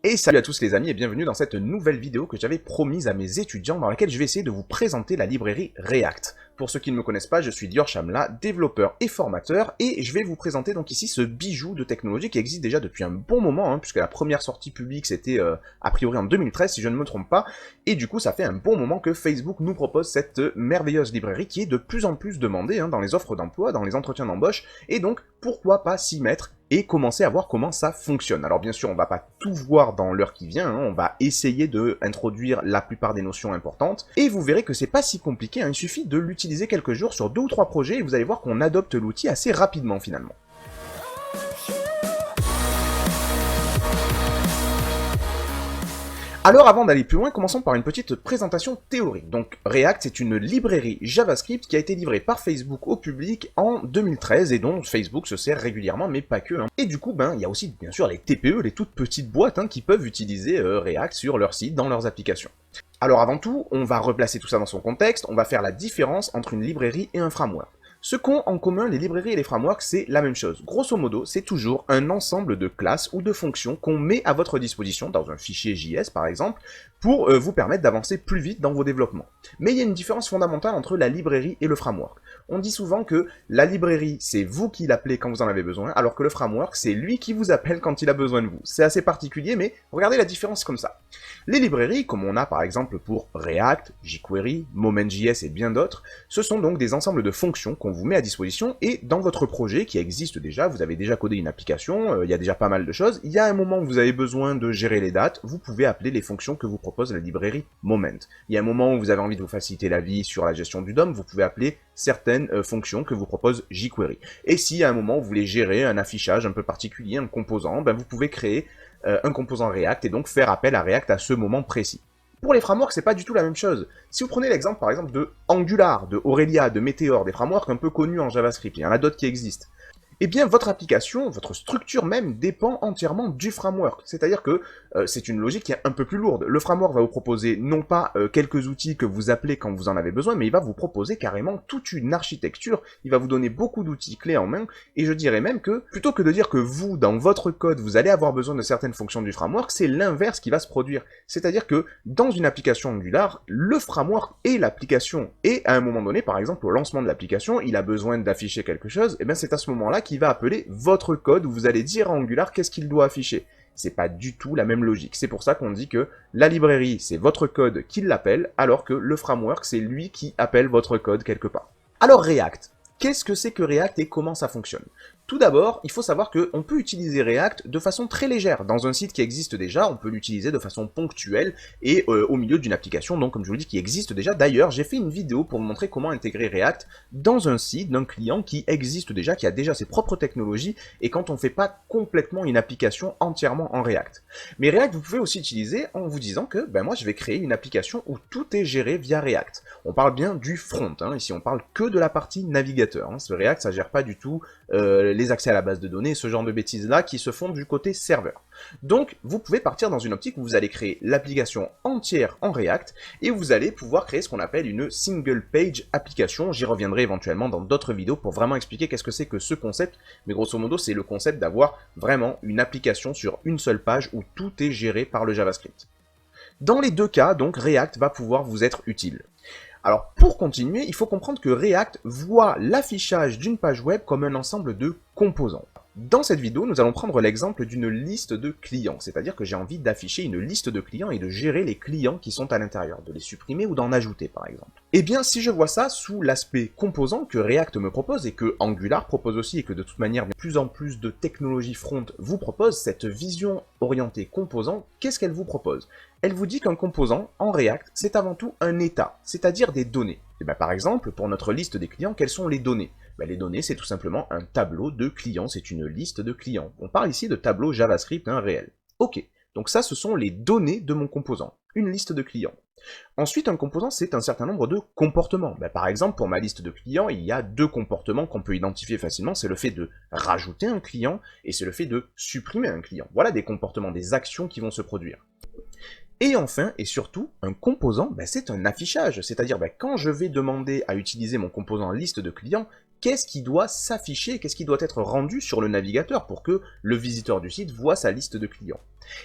Et salut à tous les amis et bienvenue dans cette nouvelle vidéo que j'avais promise à mes étudiants dans laquelle je vais essayer de vous présenter la librairie React. Pour ceux qui ne me connaissent pas, je suis Dior Chamla, développeur et formateur et je vais vous présenter donc ici ce bijou de technologie qui existe déjà depuis un bon moment puisque la première sortie publique c'était a priori en 2013 si je ne me trompe pas et du coup ça fait un bon moment que Facebook nous propose cette merveilleuse librairie qui est de plus en plus demandée dans les offres d'emploi, dans les entretiens d'embauche et donc pourquoi pas s'y mettre et commencer à voir comment ça fonctionne. Alors bien sûr, on va pas tout voir dans l'heure qui vient, on va essayer de introduire la plupart des notions importantes, et vous verrez que c'est pas si compliqué, il suffit de l'utiliser quelques jours sur 2 ou 3 projets, et vous allez voir qu'on adopte l'outil assez rapidement finalement. Alors avant d'aller plus loin, commençons par une petite présentation théorique. Donc React c'est une librairie JavaScript qui a été livrée par Facebook au public en 2013 et dont Facebook se sert régulièrement, mais pas que. Et du coup, il y a aussi bien sûr les TPE, les toutes petites boîtes qui peuvent utiliser React sur leur site, dans leurs applications. Alors avant tout, on va replacer tout ça dans son contexte, on va faire la différence entre une librairie et un framework. Ce qu'ont en commun les librairies et les frameworks, c'est la même chose. Grosso modo, c'est toujours un ensemble de classes ou de fonctions qu'on met à votre disposition, dans un fichier JS par exemple, pour vous permettre d'avancer plus vite dans vos développements. Mais il y a une différence fondamentale entre la librairie et le framework. On dit souvent que la librairie, c'est vous qui l'appelez quand vous en avez besoin, alors que le framework, c'est lui qui vous appelle quand il a besoin de vous. C'est assez particulier, mais regardez la différence comme ça. Les librairies, comme on a par exemple pour React, jQuery, Moment.js et bien d'autres, ce sont donc des ensembles de fonctions qu'on vous met à disposition, et dans votre projet qui existe déjà, vous avez déjà codé une application, il y a déjà pas mal de choses, il y a un moment où vous avez besoin de gérer les dates, vous pouvez appeler les fonctions que vous propose la librairie Moment. Il y a un moment où vous avez envie de vous faciliter la vie sur la gestion du DOM, vous pouvez appeler certaines fonctions que vous propose jQuery. Et s'il y a un moment où vous voulez gérer un affichage un peu particulier, un composant, vous pouvez créer un composant React et donc faire appel à React à ce moment précis. Pour les frameworks, c'est pas du tout la même chose. Si vous prenez l'exemple par exemple de Angular, de Aurelia, de Meteor, des frameworks un peu connus en JavaScript, il y en a d'autres qui existent, eh bien votre application, votre structure même, dépend entièrement du framework. C'est-à-dire que c'est une logique qui est un peu plus lourde. Le framework va vous proposer non pas quelques outils que vous appelez quand vous en avez besoin, mais il va vous proposer carrément toute une architecture, il va vous donner beaucoup d'outils clés en main, et je dirais même que, plutôt que de dire que vous, dans votre code, vous allez avoir besoin de certaines fonctions du framework, c'est l'inverse qui va se produire. C'est-à-dire que, dans une application Angular, le framework est l'application, et à un moment donné, par exemple, au lancement de l'application, il a besoin d'afficher quelque chose, et bien c'est à ce moment-là qu'il va appeler votre code, où vous allez dire à Angular qu'est-ce qu'il doit afficher. C'est pas du tout la même logique. C'est pour ça qu'on dit que la librairie, c'est votre code qui l'appelle, alors que le framework, c'est lui qui appelle votre code quelque part. Alors React, qu'est-ce que c'est que React et comment ça fonctionne? Tout d'abord, il faut savoir qu'on peut utiliser React de façon très légère. Dans un site qui existe déjà, on peut l'utiliser de façon ponctuelle et au milieu d'une application, donc comme je vous le dis, qui existe déjà. D'ailleurs, j'ai fait une vidéo pour vous montrer comment intégrer React dans un site d'un client qui existe déjà, qui a déjà ses propres technologies, et quand on ne fait pas complètement une application entièrement en React. Mais React, vous pouvez aussi utiliser en vous disant que, moi je vais créer une application où tout est géré via React. On parle bien du front, ici on parle que de la partie navigateur. Ce React, ça gère pas du tout les accès à la base de données, ce genre de bêtises-là qui se font du côté serveur. Donc, vous pouvez partir dans une optique où vous allez créer l'application entière en React et vous allez pouvoir créer ce qu'on appelle une single page application. J'y reviendrai éventuellement dans d'autres vidéos pour vraiment expliquer qu'est-ce que c'est que ce concept, mais grosso modo, c'est le concept d'avoir vraiment une application sur une seule page où tout est géré par le JavaScript. Dans les deux cas, donc, React va pouvoir vous être utile. Alors, pour continuer, il faut comprendre que React voit l'affichage d'une page web comme un ensemble de composants. Dans cette vidéo, nous allons prendre l'exemple d'une liste de clients, c'est-à-dire que j'ai envie d'afficher une liste de clients et de gérer les clients qui sont à l'intérieur, de les supprimer ou d'en ajouter par exemple. Eh bien, si je vois ça sous l'aspect composant que React me propose et que Angular propose aussi et que de toute manière de plus en plus de technologies front vous propose, cette vision orientée composant, qu'est-ce qu'elle vous propose? Elle vous dit qu'un composant, en React, c'est avant tout un état, c'est-à-dire des données. Et par exemple, pour notre liste des clients, quelles sont les données? Les données, c'est tout simplement un tableau de clients, c'est une liste de clients. On parle ici de tableau JavaScript réel. Ok, donc ça, ce sont les données de mon composant, une liste de clients. Ensuite, un composant, c'est un certain nombre de comportements. Par exemple, pour ma liste de clients, il y a 2 comportements qu'on peut identifier facilement, c'est le fait de rajouter un client et c'est le fait de supprimer un client. Voilà des comportements, des actions qui vont se produire. Et enfin, et surtout, un composant, c'est un affichage. C'est-à-dire, quand je vais demander à utiliser mon composant liste de clients, qu'est-ce qui doit s'afficher, qu'est-ce qui doit être rendu sur le navigateur pour que le visiteur du site voit sa liste de clients.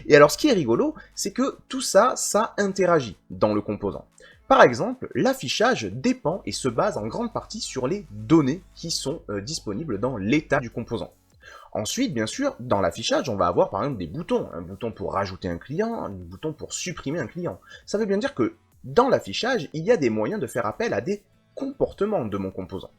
Et alors ce qui est rigolo, c'est que tout ça, ça interagit dans le composant. Par exemple, l'affichage dépend et se base en grande partie sur les données qui sont disponibles dans l'état du composant. Ensuite, bien sûr, dans l'affichage, on va avoir par exemple des boutons. Un bouton pour rajouter un client, un bouton pour supprimer un client. Ça veut bien dire que dans l'affichage, il y a des moyens de faire appel à des comportements de mon composant.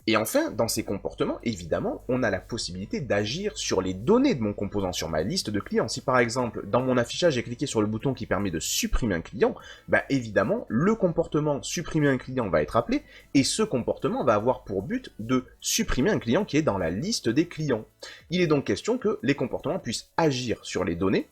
Et enfin, dans ces comportements, évidemment, on a la possibilité d'agir sur les données de mon composant, sur ma liste de clients. Si par exemple, dans mon affichage, j'ai cliqué sur le bouton qui permet de supprimer un client, bah évidemment, le comportement supprimer un client va être appelé, et ce comportement va avoir pour but de supprimer un client qui est dans la liste des clients. Il est donc question que les comportements puissent agir sur les données.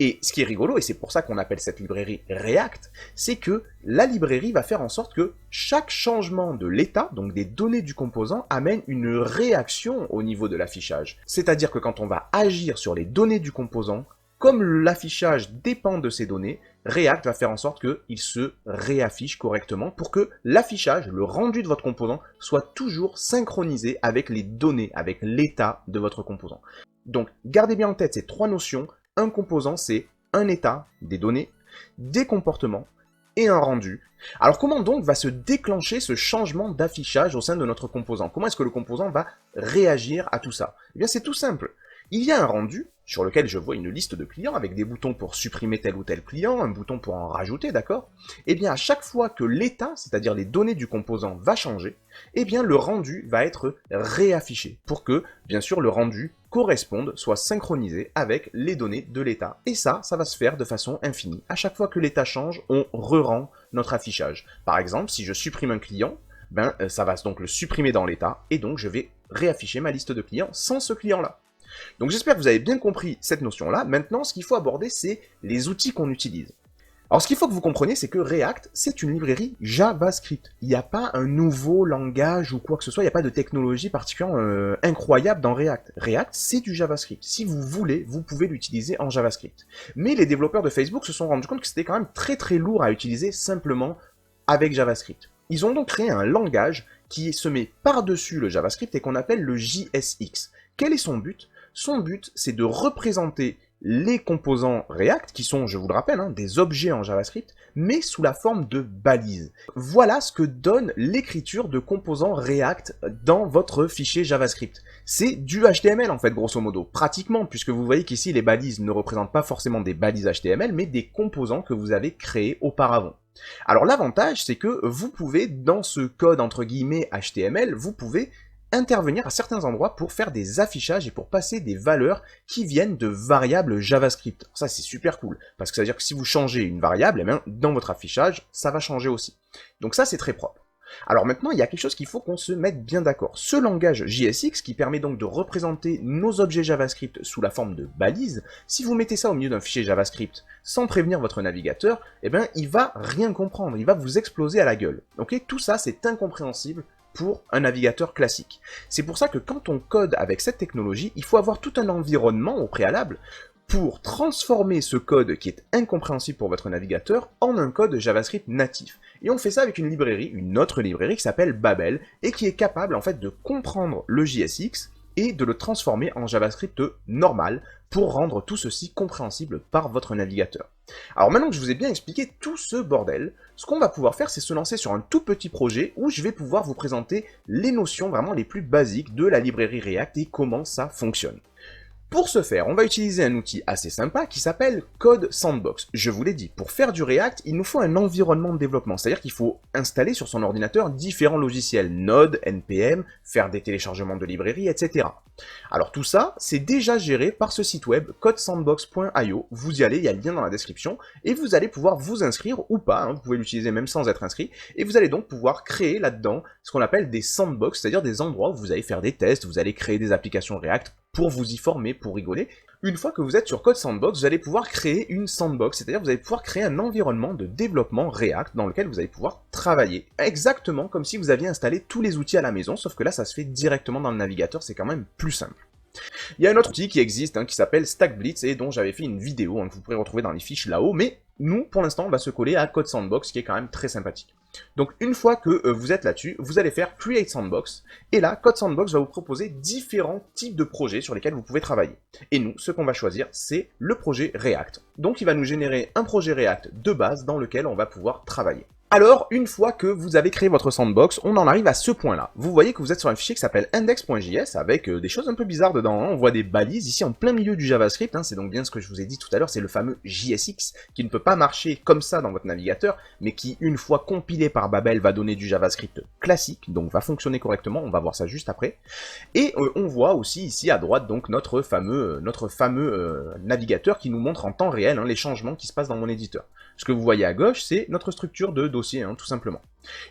Et ce qui est rigolo, et c'est pour ça qu'on appelle cette librairie React, c'est que la librairie va faire en sorte que chaque changement de l'état, donc des données du composant, amène une réaction au niveau de l'affichage. C'est-à-dire que quand on va agir sur les données du composant, comme l'affichage dépend de ces données, React va faire en sorte qu'il se réaffiche correctement pour que l'affichage, le rendu de votre composant, soit toujours synchronisé avec les données, avec l'état de votre composant. Donc gardez bien en tête ces trois notions. Un composant, c'est un état des données, des comportements et un rendu. Alors comment donc va se déclencher ce changement d'affichage au sein de notre composant? Comment est-ce que le composant va réagir à tout ça? Eh bien c'est tout simple. Il y a un rendu sur lequel je vois une liste de clients avec des boutons pour supprimer tel ou tel client, un bouton pour en rajouter, d'accord? Eh bien à chaque fois que l'état, c'est-à-dire les données du composant, va changer, eh bien le rendu va être réaffiché pour que, bien sûr, le rendu corresponde, soit synchronisé avec les données de l'état. Et ça va se faire de façon infinie. À chaque fois que l'état change, on re-rend notre affichage. Par exemple, si je supprime un client, ça va donc le supprimer dans l'état, et donc je vais réafficher ma liste de clients sans ce client-là. Donc j'espère que vous avez bien compris cette notion-là. Maintenant, ce qu'il faut aborder, c'est les outils qu'on utilise. Alors ce qu'il faut que vous compreniez, c'est que React, c'est une librairie JavaScript. Il n'y a pas un nouveau langage ou quoi que ce soit, il n'y a pas de technologie particulièrement incroyable dans React. React, c'est du JavaScript. Si vous voulez, vous pouvez l'utiliser en JavaScript. Mais les développeurs de Facebook se sont rendus compte que c'était quand même très très lourd à utiliser simplement avec JavaScript. Ils ont donc créé un langage qui se met par-dessus le JavaScript et qu'on appelle le JSX. Quel est son but? Son but, c'est de représenter les composants React, qui sont, je vous le rappelle, des objets en JavaScript, mais sous la forme de balises. Voilà ce que donne l'écriture de composants React dans votre fichier JavaScript. C'est du HTML en fait, grosso modo, pratiquement, puisque vous voyez qu'ici les balises ne représentent pas forcément des balises HTML, mais des composants que vous avez créés auparavant. Alors l'avantage, c'est que vous pouvez, dans ce code entre guillemets HTML, vous pouvez intervenir à certains endroits pour faire des affichages et pour passer des valeurs qui viennent de variables JavaScript. Ça c'est super cool, parce que ça veut dire que si vous changez une variable, eh bien, dans votre affichage, ça va changer aussi. Donc ça c'est très propre. Alors maintenant, il y a quelque chose qu'il faut qu'on se mette bien d'accord. Ce langage JSX, qui permet donc de représenter nos objets JavaScript sous la forme de balises, si vous mettez ça au milieu d'un fichier JavaScript sans prévenir votre navigateur, eh bien, il va rien comprendre, il va vous exploser à la gueule. Ok, tout ça, c'est incompréhensible pour un navigateur classique. C'est pour ça que quand on code avec cette technologie, il faut avoir tout un environnement au préalable pour transformer ce code qui est incompréhensible pour votre navigateur en un code JavaScript natif. Et on fait ça avec une librairie, une autre librairie qui s'appelle Babel, et qui est capable en fait de comprendre le JSX et de le transformer en JavaScript normal pour rendre tout ceci compréhensible par votre navigateur. Alors maintenant que je vous ai bien expliqué tout ce bordel, ce qu'on va pouvoir faire, c'est se lancer sur un tout petit projet où je vais pouvoir vous présenter les notions vraiment les plus basiques de la librairie React et comment ça fonctionne. Pour ce faire, on va utiliser un outil assez sympa qui s'appelle Code Sandbox. Je vous l'ai dit, pour faire du React, il nous faut un environnement de développement, c'est-à-dire qu'il faut installer sur son ordinateur différents logiciels, Node, NPM, faire des téléchargements de librairies, etc. Alors tout ça, c'est déjà géré par ce site web codesandbox.io. Vous y allez, il y a le lien dans la description, et vous allez pouvoir vous inscrire ou pas, vous pouvez l'utiliser même sans être inscrit, et vous allez donc pouvoir créer là-dedans ce qu'on appelle des sandbox, c'est-à-dire des endroits où vous allez faire des tests, vous allez créer des applications React pour vous y former, pour rigoler. Une fois que vous êtes sur Code Sandbox, vous allez pouvoir créer une sandbox, c'est-à-dire vous allez pouvoir créer un environnement de développement React dans lequel vous allez pouvoir travailler, exactement comme si vous aviez installé tous les outils à la maison, sauf que là ça se fait directement dans le navigateur, c'est quand même plus simple. Il y a un autre outil qui existe, qui s'appelle StackBlitz, et dont j'avais fait une vidéo, que vous pourrez retrouver dans les fiches là-haut, mais nous, pour l'instant, on va se coller à Code Sandbox, qui est quand même très sympathique. Donc une fois que vous êtes là-dessus, vous allez faire Create Sandbox, et là, Code Sandbox va vous proposer différents types de projets sur lesquels vous pouvez travailler. Et nous, ce qu'on va choisir, c'est le projet React. Donc il va nous générer un projet React de base dans lequel on va pouvoir travailler. Alors, une fois que vous avez créé votre sandbox, on en arrive à ce point-là. Vous voyez que vous êtes sur un fichier qui s'appelle index.js avec des choses un peu bizarres dedans. On voit des balises ici en plein milieu du JavaScript. C'est donc bien ce que je vous ai dit tout à l'heure, c'est le fameux JSX qui ne peut pas marcher comme ça dans votre navigateur, mais qui, une fois compilé par Babel, va donner du JavaScript classique, donc va fonctionner correctement. On va voir ça juste après. Et on voit aussi ici à droite donc notre fameux navigateur qui nous montre en temps réel les changements qui se passent dans mon éditeur. Ce que vous voyez à gauche, c'est notre structure de dossier, tout simplement.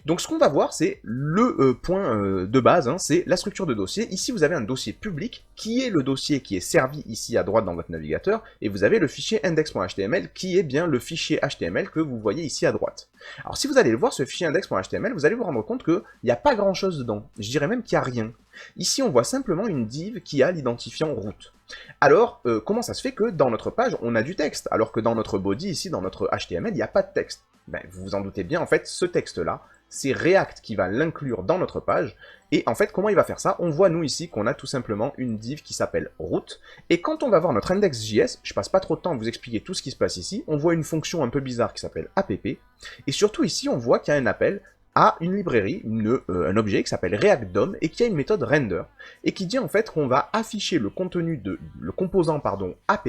Donc ce qu'on va voir, c'est le point de base, c'est la structure de dossier. Ici, vous avez un dossier public, qui est le dossier qui est servi ici à droite dans votre navigateur, et vous avez le fichier index.html, qui est bien le fichier HTML que vous voyez ici à droite. Alors si vous allez le voir, ce fichier index.html, vous allez vous rendre compte qu'il n'y a pas grand-chose dedans. Je dirais même qu'il n'y a rien. Ici, on voit simplement une div qui a l'identifiant route. Alors, comment ça se fait que dans notre page, on a du texte, alors que dans notre body, ici, dans notre HTML, il n'y a pas de texte? Vous vous en doutez bien, en fait, ce texte-là, c'est React qui va l'inclure dans notre page, et en fait, comment il va faire ça? On voit, nous, ici, qu'on a tout simplement une div qui s'appelle route, et quand on va voir notre index.js, je passe pas trop de temps à vous expliquer tout ce qui se passe ici, on voit une fonction un peu bizarre qui s'appelle app, et surtout ici, on voit qu'il y a un appel à une librairie, un objet qui s'appelle React DOM et qui a une méthode render et qui dit en fait qu'on va afficher le composant app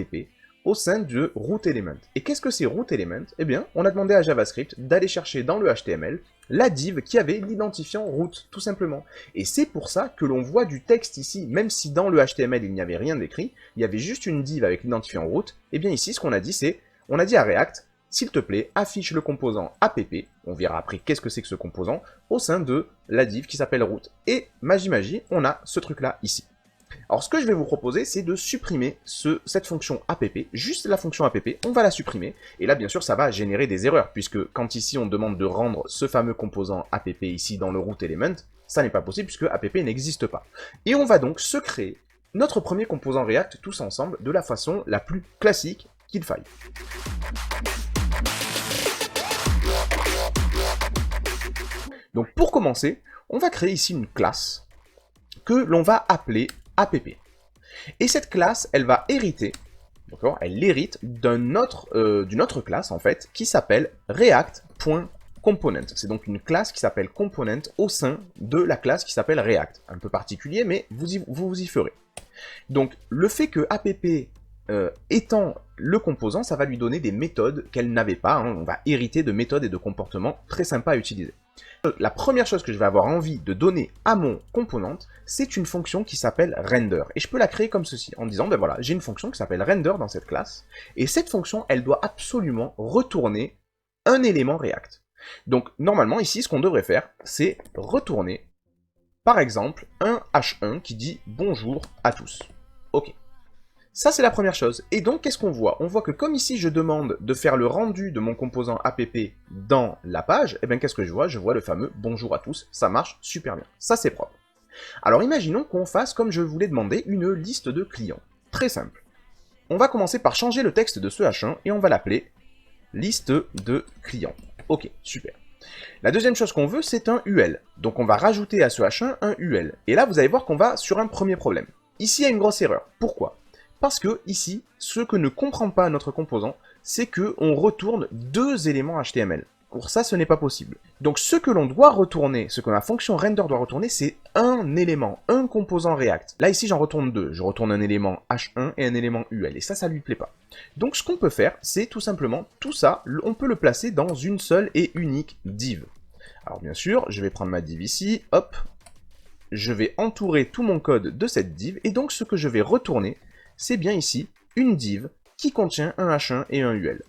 au sein de root element. Et qu'est-ce que c'est root element? Eh bien, on a demandé à JavaScript d'aller chercher dans le HTML la div qui avait l'identifiant root, tout simplement. Et c'est pour ça que l'on voit du texte ici, même si dans le HTML il n'y avait rien d'écrit, il y avait juste une div avec l'identifiant root. Et bien ici, ce qu'on a dit, c'est, on a dit à React, s'il te plaît, affiche le composant app, on verra après qu'est-ce que c'est que ce composant, au sein de la div qui s'appelle root. Et magie, on a ce truc-là ici. Alors ce que je vais vous proposer, c'est de supprimer cette fonction app, juste la fonction app, on va la supprimer, et là bien sûr ça va générer des erreurs, puisque quand ici on demande de rendre ce fameux composant app ici dans le root element, ça n'est pas possible puisque app n'existe pas. Et on va donc se créer notre premier composant React tous ensemble de la façon la plus classique qu'il faille. Donc pour commencer, on va créer ici une classe que l'on va appeler app. Et cette classe, elle va hériter, d'accord, elle hérite d'une autre classe en fait, qui s'appelle React.component. C'est donc une classe qui s'appelle component au sein de la classe qui s'appelle React. Un peu particulier, mais vous y ferez. Donc le fait que app étant le composant, ça va lui donner des méthodes qu'elle n'avait pas. On va hériter de méthodes et de comportements très sympas à utiliser. La première chose que je vais avoir envie de donner à mon component, c'est une fonction qui s'appelle render. Et je peux la créer comme ceci, en disant, ben voilà, j'ai une fonction qui s'appelle render dans cette classe, et cette fonction, elle doit absolument retourner un élément React. Donc, normalement, ici, ce qu'on devrait faire, c'est retourner, par exemple, un h1 qui dit bonjour à tous. Ok. Ça, c'est la première chose. Et donc, qu'est-ce qu'on voit? On voit que comme ici, je demande de faire le rendu de mon composant app dans la page, et bien, qu'est-ce que je vois? Je vois le fameux bonjour à tous. Ça marche super bien. Ça, c'est propre. Alors, imaginons qu'on fasse, comme je voulais demander, une liste de clients. Très simple. On va commencer par changer le texte de ce H1 et on va l'appeler liste de clients. Ok, super. La deuxième chose qu'on veut, c'est un UL. Donc, on va rajouter à ce H1 un UL. Et là, vous allez voir qu'on va sur un premier problème. Ici, il y a une grosse erreur. Pourquoi? Parce que ici, ce que ne comprend pas notre composant, c'est qu'on retourne deux éléments HTML. Pour ça, ce n'est pas possible. Donc ce que l'on doit retourner, ce que ma fonction render doit retourner, c'est un élément, un composant React. Là ici, j'en retourne deux. Je retourne un élément H1 et un élément UL. Et ça lui plaît pas. Donc ce qu'on peut faire, c'est tout simplement, tout ça, on peut le placer dans une seule et unique div. Alors bien sûr, je vais prendre ma div ici, hop. Je vais entourer tout mon code de cette div. Et donc ce que je vais retourner, c'est bien ici une div qui contient un H1 et un UL.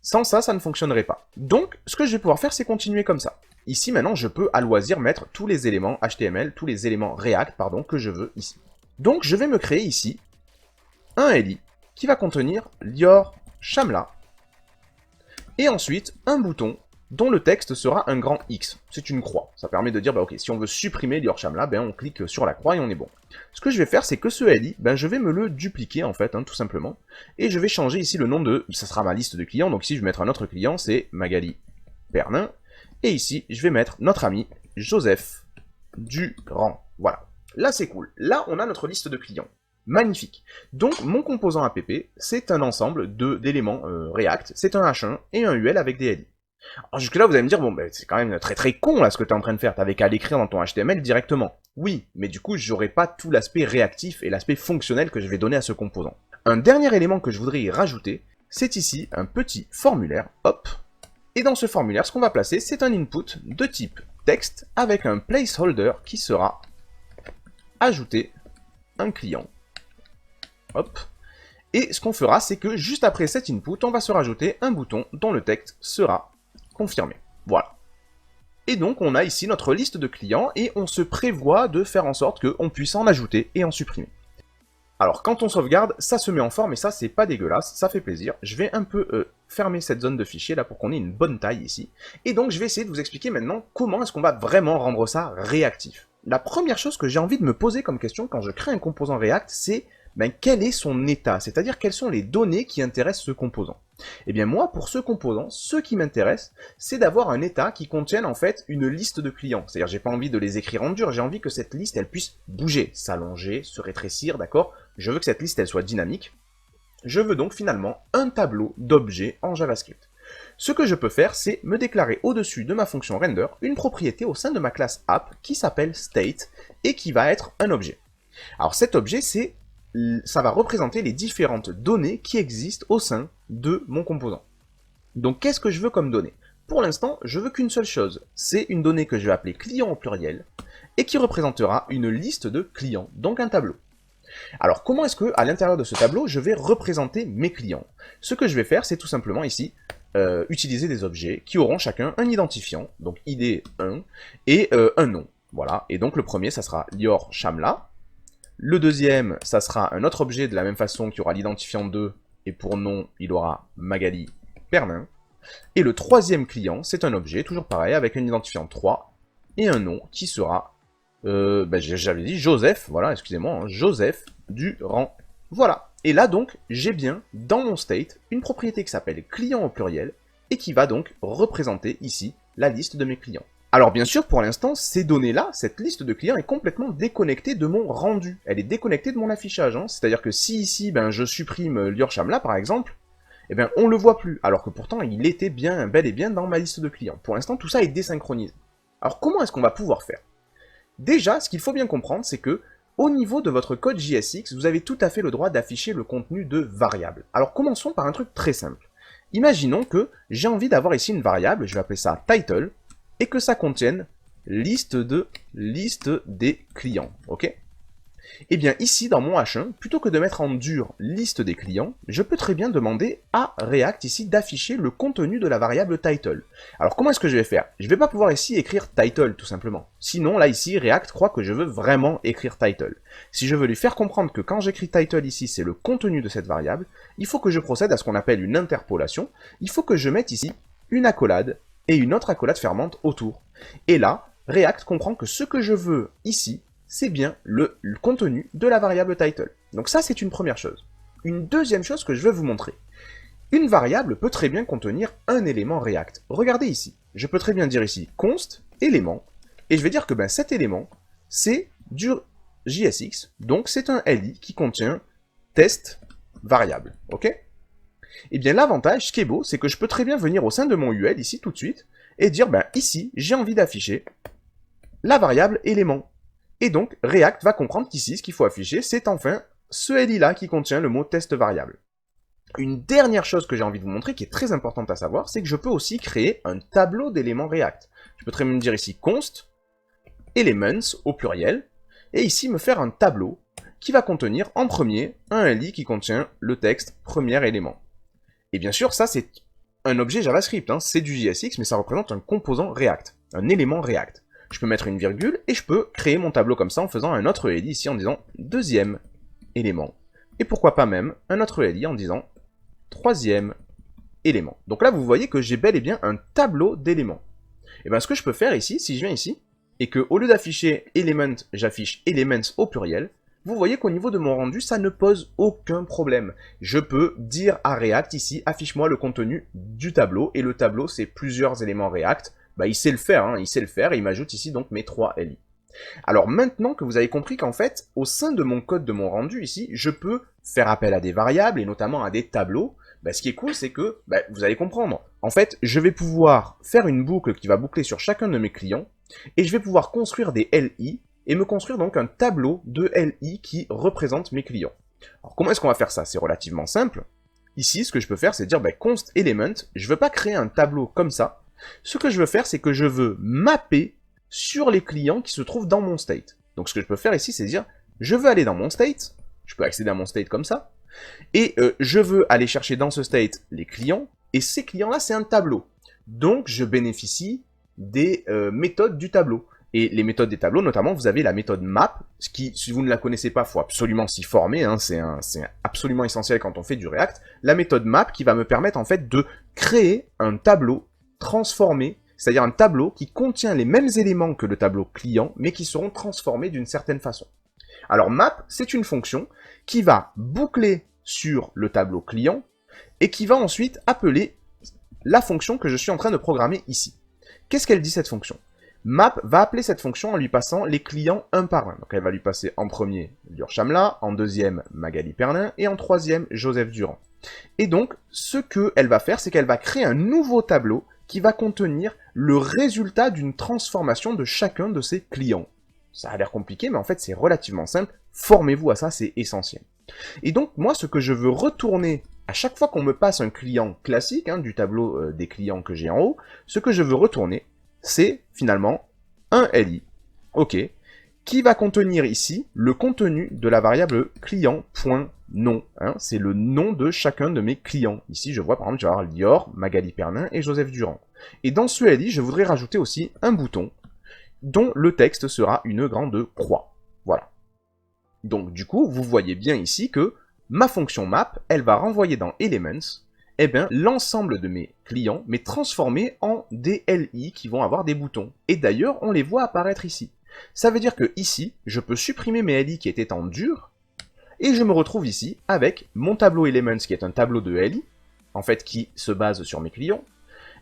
Sans ça, ça ne fonctionnerait pas. Donc, ce que je vais pouvoir faire, c'est continuer comme ça. Ici, maintenant, je peux à loisir mettre tous les éléments HTML, tous les éléments React, pardon, que je veux ici. Donc, je vais me créer ici un li qui va contenir Lior Shamla et ensuite un bouton dont le texte sera un grand X. C'est une croix. Ça permet de dire, bah ok, si on veut supprimer Lior Shamla, ben on clique sur la croix et on est bon. Ce que je vais faire, c'est que ce li, ben je vais me le dupliquer en fait, tout simplement. Et je vais changer ici le nom de, ça sera ma liste de clients. Donc ici, je vais mettre un autre client, c'est Magali Pernin. Et ici, je vais mettre notre ami Joseph Durand. Voilà. Là, c'est cool. Là, on a notre liste de clients. Magnifique. Donc, mon composant app, c'est un ensemble d'éléments React. C'est un H1 et un UL avec des LI. Alors jusque là, vous allez me dire, bon, ben, c'est quand même très très con là ce que tu es en train de faire. T'avais qu'à l'écrire dans ton HTML directement. Oui, mais du coup, j'aurai pas tout l'aspect réactif et l'aspect fonctionnel que je vais donner à ce composant. Un dernier élément que je voudrais y rajouter, c'est ici un petit formulaire. Hop. Et dans ce formulaire, ce qu'on va placer, c'est un input de type texte avec un placeholder qui sera ajouté un client. Hop. Et ce qu'on fera, c'est que juste après cet input, on va se rajouter un bouton dont le texte sera confirmé. Voilà. Et donc, on a ici notre liste de clients et on se prévoit de faire en sorte qu'on puisse en ajouter et en supprimer. Alors, quand on sauvegarde, ça se met en forme et ça, c'est pas dégueulasse, ça fait plaisir. Je vais un peu fermer cette zone de fichier là pour qu'on ait une bonne taille ici. Et donc, je vais essayer de vous expliquer maintenant comment est-ce qu'on va vraiment rendre ça réactif. La première chose que j'ai envie de me poser comme question quand je crée un composant React, c'est quel est son état, c'est-à-dire quelles sont les données qui intéressent ce composant. Eh bien moi, pour ce composant, ce qui m'intéresse, c'est d'avoir un état qui contienne en fait une liste de clients. C'est-à-dire j'ai pas envie de les écrire en dur, j'ai envie que cette liste, elle puisse bouger, s'allonger, se rétrécir, d'accord? Je veux que cette liste, elle soit dynamique. Je veux donc finalement un tableau d'objets en JavaScript. Ce que je peux faire, c'est me déclarer au-dessus de ma fonction render une propriété au sein de ma classe app qui s'appelle state et qui va être un objet. Alors cet objet, ça va représenter les différentes données qui existent au sein de mon composant. Donc qu'est-ce que je veux comme données? Pour l'instant, je veux qu'une seule chose, c'est une donnée que je vais appeler client au pluriel, et qui représentera une liste de clients, donc un tableau. Alors comment est-ce que, à l'intérieur de ce tableau, je vais représenter mes clients? Ce que je vais faire, c'est tout simplement ici, utiliser des objets qui auront chacun un identifiant, donc id 1, et un nom. Voilà, et donc le premier, ça sera Lior Shamla. Le deuxième, ça sera un autre objet de la même façon qui aura l'identifiant 2, et pour nom, il aura Magali Pernin. Et le troisième client, c'est un objet, toujours pareil, avec un identifiant 3, et un nom qui sera, j'avais dit Joseph, voilà, excusez-moi, hein, Joseph Durand. Voilà. Et là donc, j'ai bien, dans mon state, une propriété qui s'appelle client au pluriel, et qui va donc représenter ici la liste de mes clients. Alors bien sûr, pour l'instant, ces données-là, cette liste de clients est complètement déconnectée de mon rendu. Elle est déconnectée de mon affichage. Hein. C'est-à-dire que si ici, je supprime Lior Shamla, par exemple, on le voit plus. Alors que pourtant, il était bel et bien dans ma liste de clients. Pour l'instant, tout ça est désynchronisé. Alors comment est-ce qu'on va pouvoir faire? Déjà, ce qu'il faut bien comprendre, c'est que au niveau de votre code JSX, vous avez tout à fait le droit d'afficher le contenu de variables. Alors commençons par un truc très simple. Imaginons que j'ai envie d'avoir ici une variable, je vais appeler ça title, et que ça contienne liste des clients, ok? Eh bien ici, dans mon H1, plutôt que de mettre en dur liste des clients, je peux très bien demander à React ici d'afficher le contenu de la variable title. Alors comment est-ce que je vais faire? Je vais pas pouvoir ici écrire title tout simplement. Sinon là ici, React croit que je veux vraiment écrire title. Si je veux lui faire comprendre que quand j'écris title ici, c'est le contenu de cette variable, il faut que je procède à ce qu'on appelle une interpolation. Il faut que je mette ici une accolade et une autre accolade fermante autour. Et là, React comprend que ce que je veux ici, c'est bien le contenu de la variable title. Donc ça, c'est une première chose. Une deuxième chose que je vais vous montrer. Une variable peut très bien contenir un élément React. Regardez ici. Je peux très bien dire ici const élément, et je vais dire que cet élément, c'est du JSX, donc c'est un LI qui contient test variable. Ok? Eh bien l'avantage, ce qui est beau, c'est que je peux très bien venir au sein de mon UL, ici tout de suite, et dire, ici, j'ai envie d'afficher la variable élément. Et donc, React va comprendre qu'ici, ce qu'il faut afficher, c'est enfin ce LI-là qui contient le mot test variable. Une dernière chose que j'ai envie de vous montrer, qui est très importante à savoir, c'est que je peux aussi créer un tableau d'éléments React. Je peux très bien dire ici const elements au pluriel, et ici me faire un tableau qui va contenir en premier un LI qui contient le texte premier élément. Et bien sûr, ça c'est un objet JavaScript, hein. C'est du JSX, mais ça représente un composant React, un élément React. Je peux mettre une virgule et je peux créer mon tableau comme ça en faisant un autre LI ici en disant deuxième élément. Et pourquoi pas même un autre LI en disant troisième élément. Donc là, vous voyez que j'ai bel et bien un tableau d'éléments. Et bien ce que je peux faire ici, si je viens ici, et que au lieu d'afficher element, j'affiche elements au pluriel, vous voyez qu'au niveau de mon rendu, ça ne pose aucun problème. Je peux dire à React ici, affiche-moi le contenu du tableau, et le tableau, c'est plusieurs éléments React, bah, il sait le faire, hein, il sait le faire, et il m'ajoute ici donc mes 3 LI. Alors maintenant que vous avez compris qu'en fait, au sein de mon code de mon rendu ici, je peux faire appel à des variables, et notamment à des tableaux, bah, ce qui est cool, c'est que, bah, vous allez comprendre. En fait, je vais pouvoir faire une boucle qui va boucler sur chacun de mes clients, et je vais pouvoir construire des LI, et me construire donc un tableau de LI qui représente mes clients. Alors comment est-ce qu'on va faire ça? C'est relativement simple. Ici, ce que je peux faire, c'est dire bah, const element, je veux pas créer un tableau comme ça. Ce que je veux faire, c'est que je veux mapper sur les clients qui se trouvent dans mon state. Donc ce que je peux faire ici, c'est dire, je veux aller dans mon state, je peux accéder à mon state comme ça, et je veux aller chercher dans ce state les clients, et ces clients-là, c'est un tableau. Donc je bénéficie des méthodes du tableau. Et les méthodes des tableaux, notamment, vous avez la méthode map, ce qui, si vous ne la connaissez pas, il faut absolument s'y former, hein, c'est absolument essentiel quand on fait du React. La méthode map qui va me permettre en fait de créer un tableau transformé, c'est-à-dire un tableau qui contient les mêmes éléments que le tableau client, mais qui seront transformés d'une certaine façon. Alors map, c'est une fonction qui va boucler sur le tableau client, et qui va ensuite appeler la fonction que je suis en train de programmer ici. Qu'est-ce qu'elle dit cette fonction? Map va appeler cette fonction en lui passant les clients un par un. Donc elle va lui passer en premier Lior Shamla, en deuxième Magali Perlin et en troisième Joseph Durand. Et donc ce qu'elle va faire, c'est qu'elle va créer un nouveau tableau qui va contenir le résultat d'une transformation de chacun de ses clients. Ça a l'air compliqué, mais en fait c'est relativement simple. Formez-vous à ça, c'est essentiel. Et donc moi ce que je veux retourner à chaque fois qu'on me passe un client classique, hein, du tableau des clients que j'ai en haut, ce que je veux retourner, c'est finalement un LI, ok, qui va contenir ici le contenu de la variable client.nom. Hein, c'est le nom de chacun de mes clients. Ici, je vois par exemple, je vais avoir Lior, Magali Perlin et Joseph Durand. Et dans ce LI, je voudrais rajouter aussi un bouton dont le texte sera une grande croix. Voilà. Donc du coup, vous voyez bien ici que ma fonction map, elle va renvoyer dans Elements eh bien, l'ensemble de mes clients, mais transformés en des LI qui vont avoir des boutons. Et d'ailleurs, on les voit apparaître ici. Ça veut dire que ici, je peux supprimer mes LI qui étaient en dur, et je me retrouve ici avec mon tableau Elements qui est un tableau de LI, en fait qui se base sur mes clients,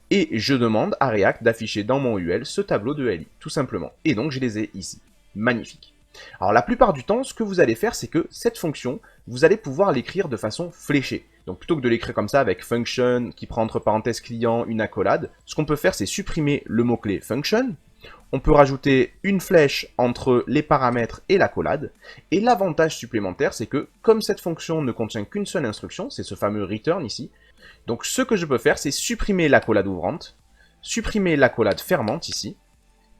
et je demande à React d'afficher dans mon UL ce tableau de LI, tout simplement. Et donc je les ai ici. Magnifique. Alors la plupart du temps, ce que vous allez faire, c'est que cette fonction, vous allez pouvoir l'écrire de façon fléchée. Donc plutôt que de l'écrire comme ça avec function qui prend entre parenthèses client une accolade, ce qu'on peut faire c'est supprimer le mot-clé function, on peut rajouter une flèche entre les paramètres et l'accolade, et l'avantage supplémentaire c'est que comme cette fonction ne contient qu'une seule instruction, c'est ce fameux return ici, donc ce que je peux faire c'est supprimer l'accolade ouvrante, supprimer l'accolade fermante ici,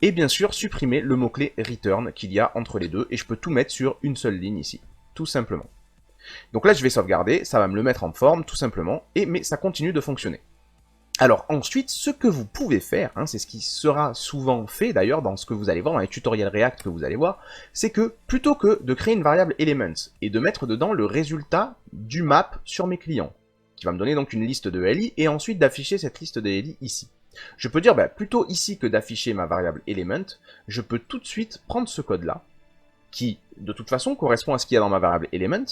et bien sûr supprimer le mot-clé return qu'il y a entre les deux, et je peux tout mettre sur une seule ligne ici, tout simplement. Donc là, je vais sauvegarder, ça va me le mettre en forme, tout simplement, mais ça continue de fonctionner. Alors ensuite, ce que vous pouvez faire, hein, c'est ce qui sera souvent fait d'ailleurs dans ce que vous allez voir, dans les tutoriels React que vous allez voir, c'est que plutôt que de créer une variable elements et de mettre dedans le résultat du map sur mes clients, qui va me donner donc une liste de LI, et ensuite d'afficher cette liste de LI ici. Je peux dire, bah, plutôt ici que d'afficher ma variable element, je peux tout de suite prendre ce code-là, qui, de toute façon, correspond à ce qu'il y a dans ma variable element,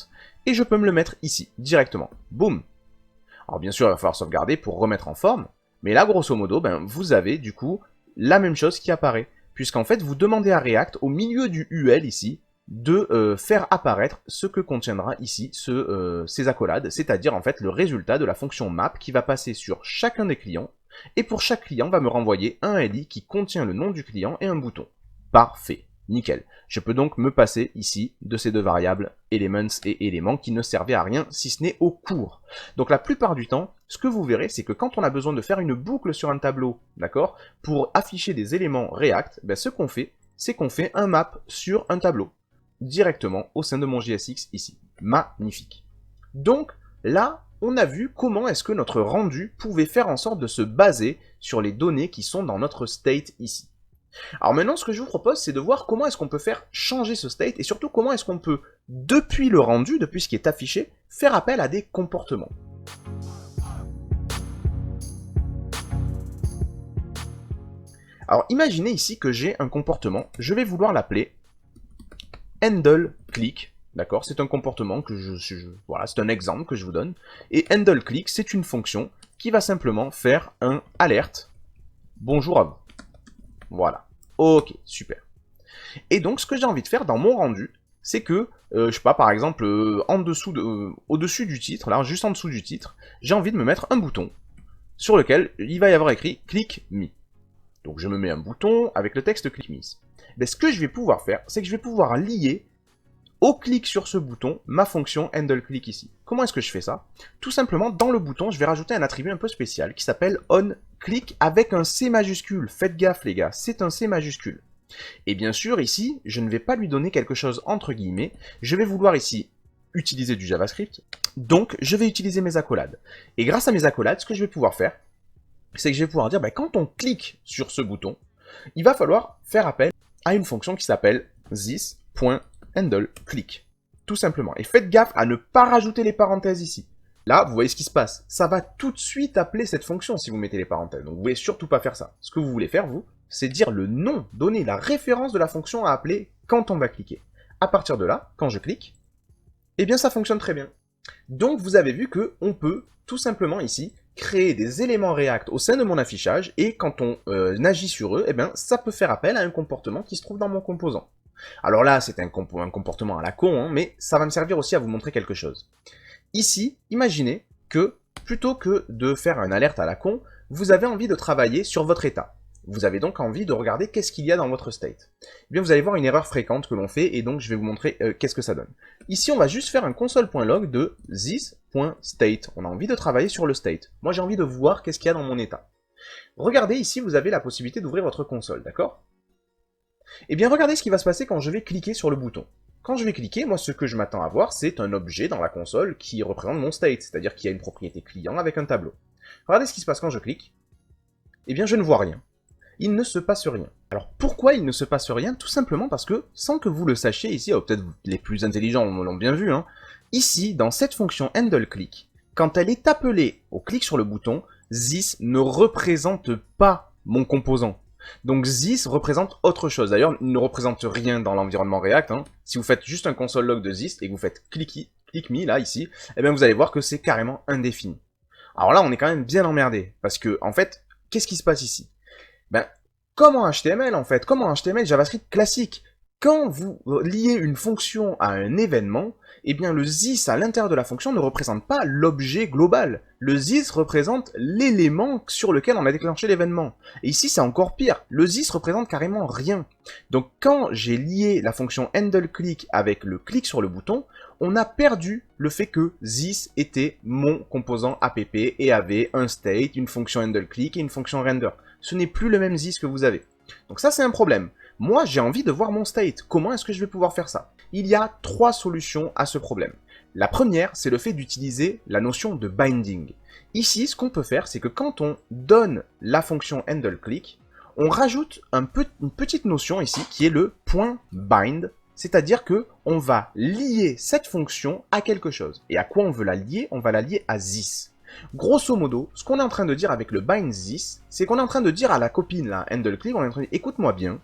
et je peux me le mettre ici, directement. Boum. Alors bien sûr, il va falloir sauvegarder pour remettre en forme, mais là, grosso modo, ben, vous avez, du coup, la même chose qui apparaît, puisqu'en fait, vous demandez à React, au milieu du UL, ici, de faire apparaître ce que contiendra ici ces accolades, c'est-à-dire, en fait, le résultat de la fonction map qui va passer sur chacun des clients, et pour chaque client, va me renvoyer un LI qui contient le nom du client et un bouton. Parfait. Nickel. Je peux donc me passer ici de ces deux variables, elements et éléments, qui ne servaient à rien si ce n'est au cours. Donc la plupart du temps, ce que vous verrez, c'est que quand on a besoin de faire une boucle sur un tableau, d'accord, pour afficher des éléments React, ben, ce qu'on fait, c'est qu'on fait un map sur un tableau, directement au sein de mon JSX ici. Magnifique. Donc là, on a vu comment est-ce que notre rendu pouvait faire en sorte de se baser sur les données qui sont dans notre state ici. Alors maintenant, ce que je vous propose, c'est de voir comment est-ce qu'on peut faire changer ce state, et surtout comment est-ce qu'on peut, depuis le rendu, depuis ce qui est affiché, faire appel à des comportements. Alors imaginez ici que j'ai un comportement, je vais vouloir l'appeler handleClick, d'accord? C'est un comportement que voilà, c'est un exemple que je vous donne, et handleClick, c'est une fonction qui va simplement faire un alerte, bonjour à vous. Voilà. Ok, super. Et donc, ce que j'ai envie de faire dans mon rendu, c'est que, je sais pas, par exemple, au-dessus du titre, là, juste en dessous du titre, j'ai envie de me mettre un bouton sur lequel il va y avoir écrit « Click Me ». Donc, je me mets un bouton avec le texte « Click Me ». Mais ce que je vais pouvoir faire, c'est que je vais pouvoir lier au clic sur ce bouton ma fonction handleClick ici. Comment est-ce que je fais ça? Tout simplement, dans le bouton, je vais rajouter un attribut un peu spécial qui s'appelle onClick avec un C majuscule. Faites gaffe les gars, c'est un C majuscule. Et bien sûr, ici, je ne vais pas lui donner quelque chose entre guillemets, je vais vouloir ici utiliser du JavaScript, donc je vais utiliser mes accolades. Et grâce à mes accolades, ce que je vais pouvoir faire, c'est que je vais pouvoir dire, quand on clique sur ce bouton, il va falloir faire appel à une fonction qui s'appelle this.handleClick, tout simplement. Et faites gaffe à ne pas rajouter les parenthèses ici. Là, vous voyez ce qui se passe. Ça va tout de suite appeler cette fonction si vous mettez les parenthèses. Donc vous voulez surtout pas faire ça. Ce que vous voulez faire, vous, c'est dire le nom, donner la référence de la fonction à appeler quand on va cliquer. À partir de là, quand je clique, eh bien ça fonctionne très bien. Donc vous avez vu qu'on peut tout simplement ici créer des éléments React au sein de mon affichage et quand on agit sur eux, eh bien ça peut faire appel à un comportement qui se trouve dans mon composant. Alors là, c'est un comportement à la con, hein, mais ça va me servir aussi à vous montrer quelque chose. Ici, imaginez que, plutôt que de faire un alerte à la con, vous avez envie de travailler sur votre état. Vous avez donc envie de regarder qu'est-ce qu'il y a dans votre state. Eh bien, vous allez voir une erreur fréquente que l'on fait, et donc je vais vous montrer qu'est-ce que ça donne. Ici, on va juste faire un console.log de this.state. On a envie de travailler sur le state. Moi, j'ai envie de voir qu'est-ce qu'il y a dans mon état. Regardez, ici, vous avez la possibilité d'ouvrir votre console, d'accord? Eh bien, regardez ce qui va se passer quand je vais cliquer sur le bouton. Quand je vais cliquer, moi, ce que je m'attends à voir, c'est un objet dans la console qui représente mon state, c'est-à-dire qu'il y a une propriété client avec un tableau. Regardez ce qui se passe quand je clique. Eh bien, je ne vois rien. Il ne se passe rien. Alors, pourquoi il ne se passe rien? Tout simplement parce que, sans que vous le sachiez, ici, peut-être les plus intelligents l'ont bien vu, hein, ici, dans cette fonction handleClick, quand elle est appelée au clic sur le bouton, this ne représente pas mon composant. Donc this représente autre chose. D'ailleurs, il ne représente rien dans l'environnement React. Hein. Si vous faites juste un console log de this et que vous faites click me, là, ici, eh bien vous allez voir que c'est carrément indéfini. Alors là, on est quand même bien emmerdé. Parce que, en fait, qu'est-ce qui se passe ici? Comme en HTML, en fait, comme en HTML JavaScript classique, quand vous liez une fonction à un événement, eh bien le this à l'intérieur de la fonction ne représente pas l'objet global. Le this représente l'élément sur lequel on a déclenché l'événement. Et ici c'est encore pire, le this représente carrément rien. Donc quand j'ai lié la fonction handleClick avec le clic sur le bouton, on a perdu le fait que this était mon composant app et avait un state, une fonction handleClick et une fonction render. Ce n'est plus le même this que vous avez. Donc ça c'est un problème. Moi, j'ai envie de voir mon state. Comment est-ce que je vais pouvoir faire ça? Il y a 3 solutions à ce problème. La première, c'est le fait d'utiliser la notion de binding. Ici, ce qu'on peut faire, c'est que quand on donne la fonction handleClick, on rajoute une petite notion ici qui est le .bind, c'est-à-dire que on va lier cette fonction à quelque chose. Et à quoi on veut la lier? On va la lier à this. Grosso modo, ce qu'on est en train de dire avec le bind this, c'est qu'on est en train de dire à la copine, là, handleClick, on est en train de dire, écoute-moi bien,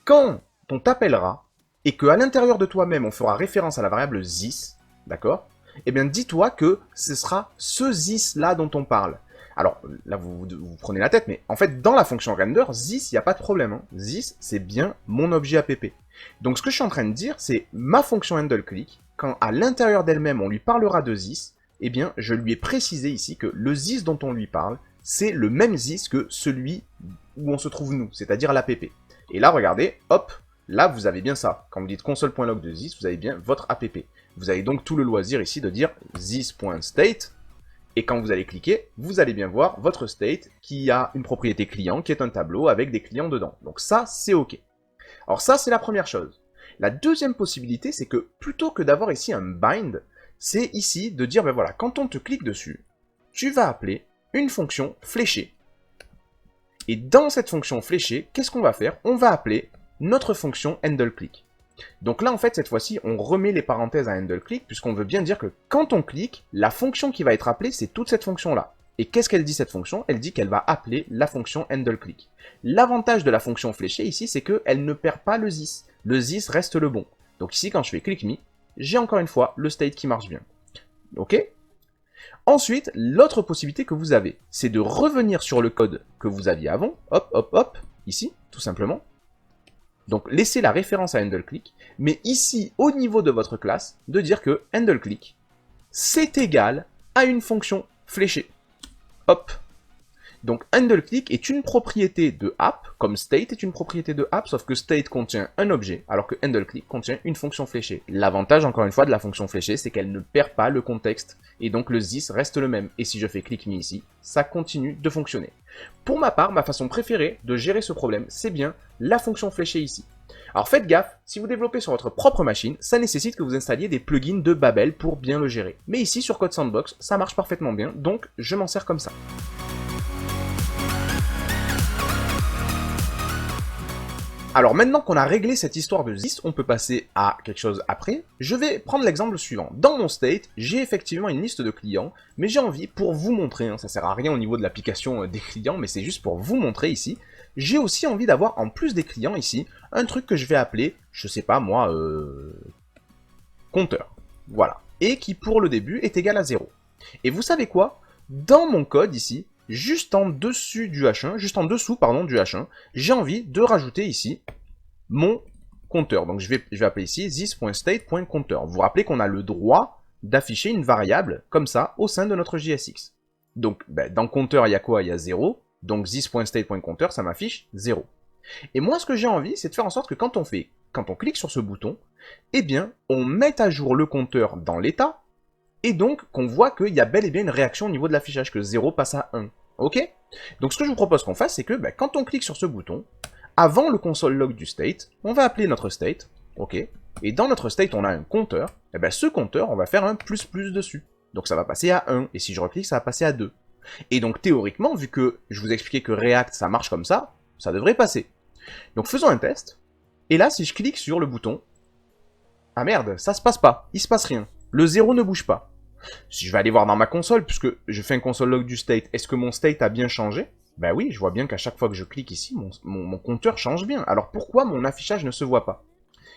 quand on t'appellera, et qu'à l'intérieur de toi-même, on fera référence à la variable this, d'accord? Eh bien, dis-toi que ce sera ce this-là dont on parle. Alors, là, vous prenez la tête, mais en fait, dans la fonction render, this, il n'y a pas de problème. Hein. This, c'est bien mon objet app. Donc, ce que je suis en train de dire, c'est ma fonction handleClick, quand à l'intérieur d'elle-même, on lui parlera de this, eh bien, je lui ai précisé ici que le this dont on lui parle, c'est le même this que celui où on se trouve nous, c'est-à-dire l'app. Et là, regardez, hop, là, vous avez bien ça. Quand vous dites console.log de this, vous avez bien votre app. Vous avez donc tout le loisir ici de dire this.state, et quand vous allez cliquer, vous allez bien voir votre state qui a une propriété client, qui est un tableau avec des clients dedans. Donc ça, c'est OK. Alors ça, c'est la première chose. La deuxième possibilité, c'est que plutôt que d'avoir ici un bind, c'est ici de dire, ben voilà, quand on te clique dessus, tu vas appeler une fonction fléchée. Et dans cette fonction fléchée, qu'est-ce qu'on va faire? On va appeler notre fonction handleClick. Donc là, en fait, cette fois-ci, on remet les parenthèses à handleClick, puisqu'on veut bien dire que quand on clique, la fonction qui va être appelée, c'est toute cette fonction-là. Et qu'est-ce qu'elle dit, cette fonction? Elle dit qu'elle va appeler la fonction handleClick. L'avantage de la fonction fléchée, ici, c'est qu'elle ne perd pas le this. Le this reste le bon. Donc ici, quand je fais click me, j'ai encore une fois le state qui marche bien. OK? Ensuite, l'autre possibilité que vous avez, c'est de revenir sur le code que vous aviez avant, hop, hop, hop, ici, tout simplement. Donc, laissez la référence à handleClick, mais ici, au niveau de votre classe, de dire que handleClick, c'est égal à une fonction fléchée. Hop. Donc, handleClick est une propriété de app, comme state est une propriété de app, sauf que state contient un objet, alors que handleClick contient une fonction fléchée. L'avantage, encore une fois, de la fonction fléchée, c'est qu'elle ne perd pas le contexte, et donc le this reste le même. Et si je fais click me ici, ça continue de fonctionner. Pour ma part, ma façon préférée de gérer ce problème, c'est bien la fonction fléchée ici. Alors faites gaffe, si vous développez sur votre propre machine, ça nécessite que vous installiez des plugins de Babel pour bien le gérer. Mais ici, sur Code Sandbox, ça marche parfaitement bien, donc je m'en sers comme ça. Alors maintenant qu'on a réglé cette histoire de this, on peut passer à quelque chose après. Je vais prendre l'exemple suivant. Dans mon state, j'ai effectivement une liste de clients, mais j'ai envie, pour vous montrer, ça sert à rien au niveau de l'application des clients, mais c'est juste pour vous montrer ici, j'ai aussi envie d'avoir, en plus des clients ici, un truc que je vais appeler, je sais pas moi, compteur. Voilà. Et qui pour le début est égal à 0. Et vous savez quoi? Dans mon code ici, juste en dessous du H1, du H1, j'ai envie de rajouter ici mon compteur. Donc je vais appeler ici this.state.compteur. Vous vous rappelez qu'on a le droit d'afficher une variable comme ça au sein de notre JSX. Donc dans compteur, il y a quoi? Il y a 0. Donc this.state.compteur, ça m'affiche 0. Et moi, ce que j'ai envie, c'est de faire en sorte que quand on clique sur ce bouton, eh bien, on mette à jour le compteur dans l'état, et donc qu'on voit qu'il y a bel et bien une réaction au niveau de l'affichage, que 0 passe à 1. Ok? Donc ce que je vous propose qu'on fasse, c'est que quand on clique sur ce bouton, avant le console log du state, on va appeler notre state, ok? Et dans notre state, on a un compteur, et ce compteur, on va faire un plus dessus. Donc ça va passer à 1, et si je reclique, ça va passer à 2. Et donc théoriquement, vu que je vous expliquais que React, ça marche comme ça devrait passer. Donc faisons un test, et là, si je clique sur le bouton, ah merde, ça se passe pas, il se passe rien. Le 0 ne bouge pas. Si je vais aller voir dans ma console, puisque je fais un console log du state, est-ce que mon state a bien changé? Ben oui, je vois bien qu'à chaque fois que je clique ici, mon compteur change bien. Alors pourquoi mon affichage ne se voit pas?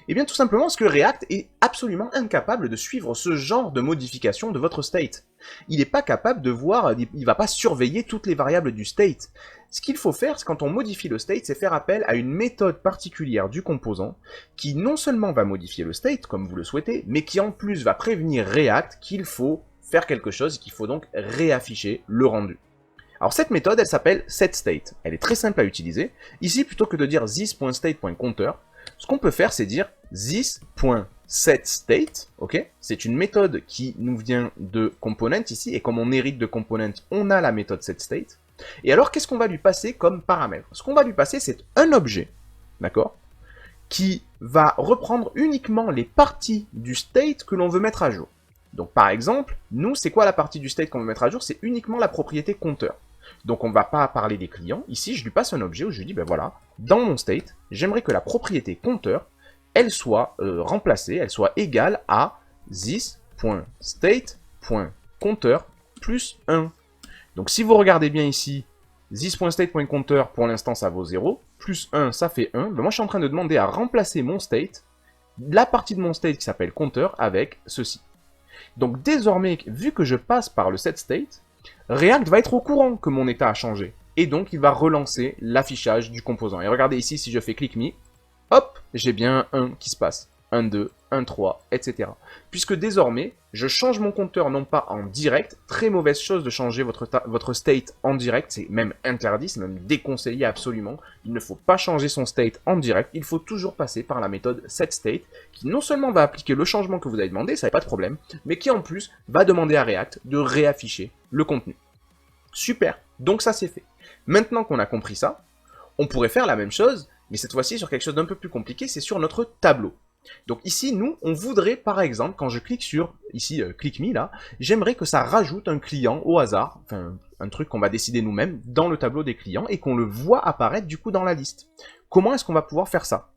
Eh bien tout simplement parce que React est absolument incapable de suivre ce genre de modification de votre state. Il n'est pas capable de voir, il va pas surveiller toutes les variables du state. Ce qu'il faut faire, quand on modifie le state, c'est faire appel à une méthode particulière du composant qui non seulement va modifier le state, comme vous le souhaitez, mais qui en plus va prévenir React qu'il faut faire quelque chose et qu'il faut donc réafficher le rendu. Alors cette méthode, elle s'appelle setState. Elle est très simple à utiliser. Ici, plutôt que de dire this.state.compteur, ce qu'on peut faire, c'est dire this.setState, ok? C'est une méthode qui nous vient de component ici, et comme on hérite de component, on a la méthode setState. Et alors, qu'est-ce qu'on va lui passer comme paramètre? Ce qu'on va lui passer, c'est un objet, d'accord? Qui va reprendre uniquement les parties du state que l'on veut mettre à jour. Donc par exemple, nous, c'est quoi la partie du state qu'on veut mettre à jour? C'est uniquement la propriété compteur. Donc on ne va pas parler des clients. Ici, je lui passe un objet où je lui dis, voilà, dans mon state, j'aimerais que la propriété compteur, elle soit remplacée, elle soit égale à this.state.compteur plus 1. Donc si vous regardez bien ici, this.state.compteur, pour l'instant, ça vaut 0, plus 1, ça fait 1. Moi, je suis en train de demander à remplacer mon state, la partie de mon state qui s'appelle compteur, avec ceci. Donc désormais, vu que je passe par le setState, React va être au courant que mon état a changé. Et donc, il va relancer l'affichage du composant. Et regardez ici, si je fais click me, hop, j'ai bien un 1 qui se passe. 1, 2, 1, 3, etc. Puisque désormais, je change mon compteur non pas en direct, très mauvaise chose de changer votre state en direct, c'est même interdit, c'est même déconseillé absolument. Il ne faut pas changer son state en direct, il faut toujours passer par la méthode setState, qui non seulement va appliquer le changement que vous avez demandé, ça n'est pas de problème, mais qui en plus va demander à React de réafficher le contenu. Super, donc ça c'est fait. Maintenant qu'on a compris ça, on pourrait faire la même chose, mais cette fois-ci sur quelque chose d'un peu plus compliqué, c'est sur notre tableau. Donc ici, nous, on voudrait, par exemple, quand je clique sur, ici, click me, là, j'aimerais que ça rajoute un client au hasard, enfin, un truc qu'on va décider nous-mêmes dans le tableau des clients et qu'on le voit apparaître du coup dans la liste. Comment est-ce qu'on va pouvoir faire ça?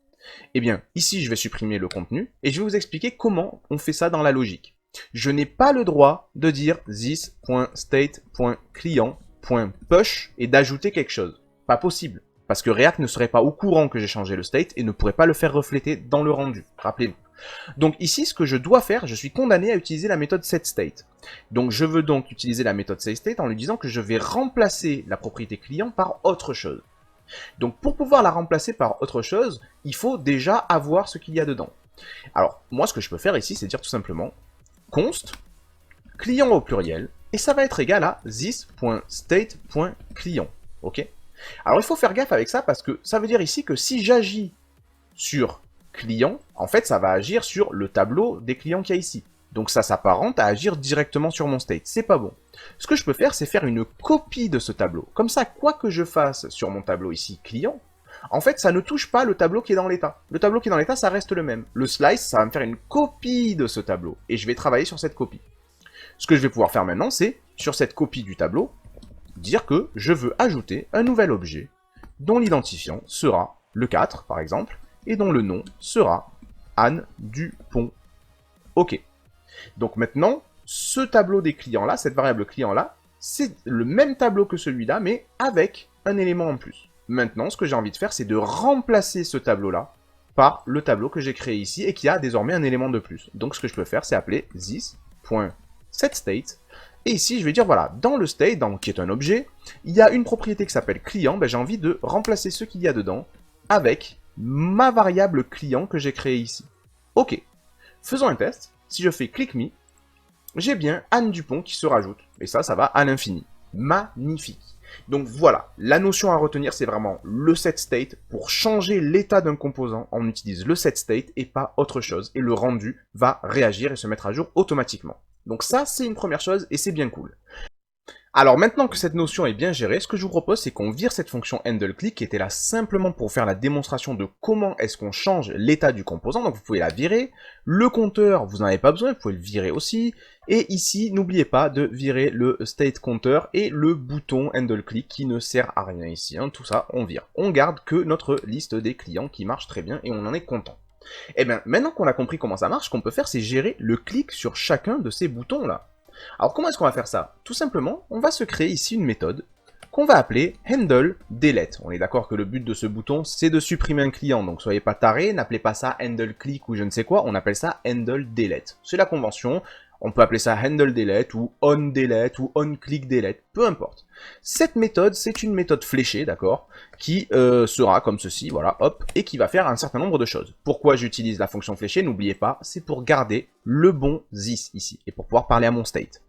Eh bien, ici, je vais supprimer le contenu et je vais vous expliquer comment on fait ça dans la logique. Je n'ai pas le droit de dire this.state.client.push et d'ajouter quelque chose. Pas possible. Parce que React ne serait pas au courant que j'ai changé le state et ne pourrait pas le faire refléter dans le rendu. Rappelez-vous. Donc ici, ce que je dois faire, je suis condamné à utiliser la méthode setState. Donc je veux donc utiliser la méthode setState en lui disant que je vais remplacer la propriété client par autre chose. Donc pour pouvoir la remplacer par autre chose, il faut déjà avoir ce qu'il y a dedans. Alors moi ce que je peux faire ici, c'est dire tout simplement const client au pluriel, et ça va être égal à this.state.client. Ok? Alors il faut faire gaffe avec ça parce que ça veut dire ici que si j'agis sur client, en fait ça va agir sur le tableau des clients qu'il y a ici. Donc ça s'apparente à agir directement sur mon state, c'est pas bon. Ce que je peux faire, c'est faire une copie de ce tableau. Comme ça, quoi que je fasse sur mon tableau ici, client, en fait, ça ne touche pas le tableau qui est dans l'état. Le tableau qui est dans l'état, ça reste le même. Le slice, ça va me faire une copie de ce tableau, et je vais travailler sur cette copie. Ce que je vais pouvoir faire maintenant, c'est, sur cette copie du tableau, dire que je veux ajouter un nouvel objet, dont l'identifiant sera le 4, par exemple, et dont le nom sera Anne Dupont. Ok. Donc maintenant, ce tableau des clients-là, cette variable client-là, c'est le même tableau que celui-là, mais avec un élément en plus. Maintenant, ce que j'ai envie de faire, c'est de remplacer ce tableau-là par le tableau que j'ai créé ici et qui a désormais un élément de plus. Donc ce que je peux faire, c'est appeler this.setState. Et ici, je vais dire, voilà, dans le state, qui est un objet, il y a une propriété qui s'appelle client. Ben, j'ai envie de remplacer ce qu'il y a dedans avec ma variable client que j'ai créée ici. Ok. Faisons un test. Si je fais click me, j'ai bien Anne Dupont qui se rajoute. Et ça va à l'infini. Magnifique. Donc voilà, la notion à retenir, c'est vraiment le setState. Pour changer l'état d'un composant, on utilise le setState et pas autre chose. Et le rendu va réagir et se mettre à jour automatiquement. Donc ça, c'est une première chose et c'est bien cool. Alors maintenant que cette notion est bien gérée, ce que je vous propose, c'est qu'on vire cette fonction handleClick qui était là simplement pour faire la démonstration de comment est-ce qu'on change l'état du composant. Donc vous pouvez la virer. Le compteur, vous n'en avez pas besoin, vous pouvez le virer aussi. Et ici, n'oubliez pas de virer le state counter et le bouton handleClick qui ne sert à rien ici. Hein. Tout ça, on vire. On garde que notre liste des clients qui marche très bien et on en est content. Et bien, maintenant qu'on a compris comment ça marche, ce qu'on peut faire, c'est gérer le clic sur chacun de ces boutons-là. Alors comment est-ce qu'on va faire ça? Tout simplement, on va se créer ici une méthode qu'on va appeler handleDelete. On est d'accord que le but de ce bouton, c'est de supprimer un client, donc soyez pas tarés, n'appelez pas ça handleClick ou je ne sais quoi, on appelle ça handleDelete. C'est la convention, on peut appeler ça handleDelete ou onDelete ou onClickDelete, peu importe. Cette méthode, c'est une méthode fléchée, d'accord, qui sera comme ceci, voilà, hop, et qui va faire un certain nombre de choses. Pourquoi j'utilise la fonction fléchée? N'oubliez pas, c'est pour garder le bon this ici, et pour pouvoir parler à mon state.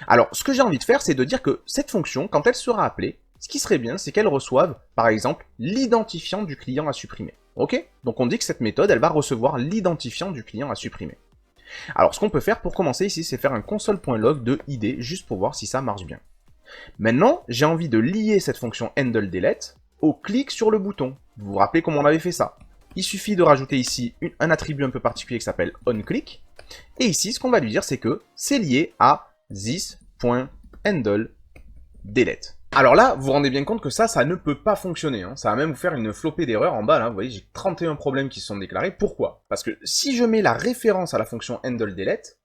Alors, ce que j'ai envie de faire, c'est de dire que cette fonction, quand elle sera appelée, ce qui serait bien, c'est qu'elle reçoive, par exemple, l'identifiant du client à supprimer. Ok? Donc on dit que cette méthode, elle va recevoir l'identifiant du client à supprimer. Alors, ce qu'on peut faire pour commencer ici, c'est faire un console.log de id, juste pour voir si ça marche bien. Maintenant, j'ai envie de lier cette fonction handleDelete au clic sur le bouton. Vous vous rappelez comment on avait fait ça? Il suffit de rajouter ici un attribut un peu particulier qui s'appelle onClick. Et ici, ce qu'on va lui dire, c'est que c'est lié à this.handleDelete. Alors là, vous vous rendez bien compte que ça ne peut pas fonctionner. Hein. Ça va même vous faire une flopée d'erreurs en bas. Là, vous voyez, j'ai 31 problèmes qui se sont déclarés. Pourquoi? Parce que si je mets la référence à la fonction handleDelete,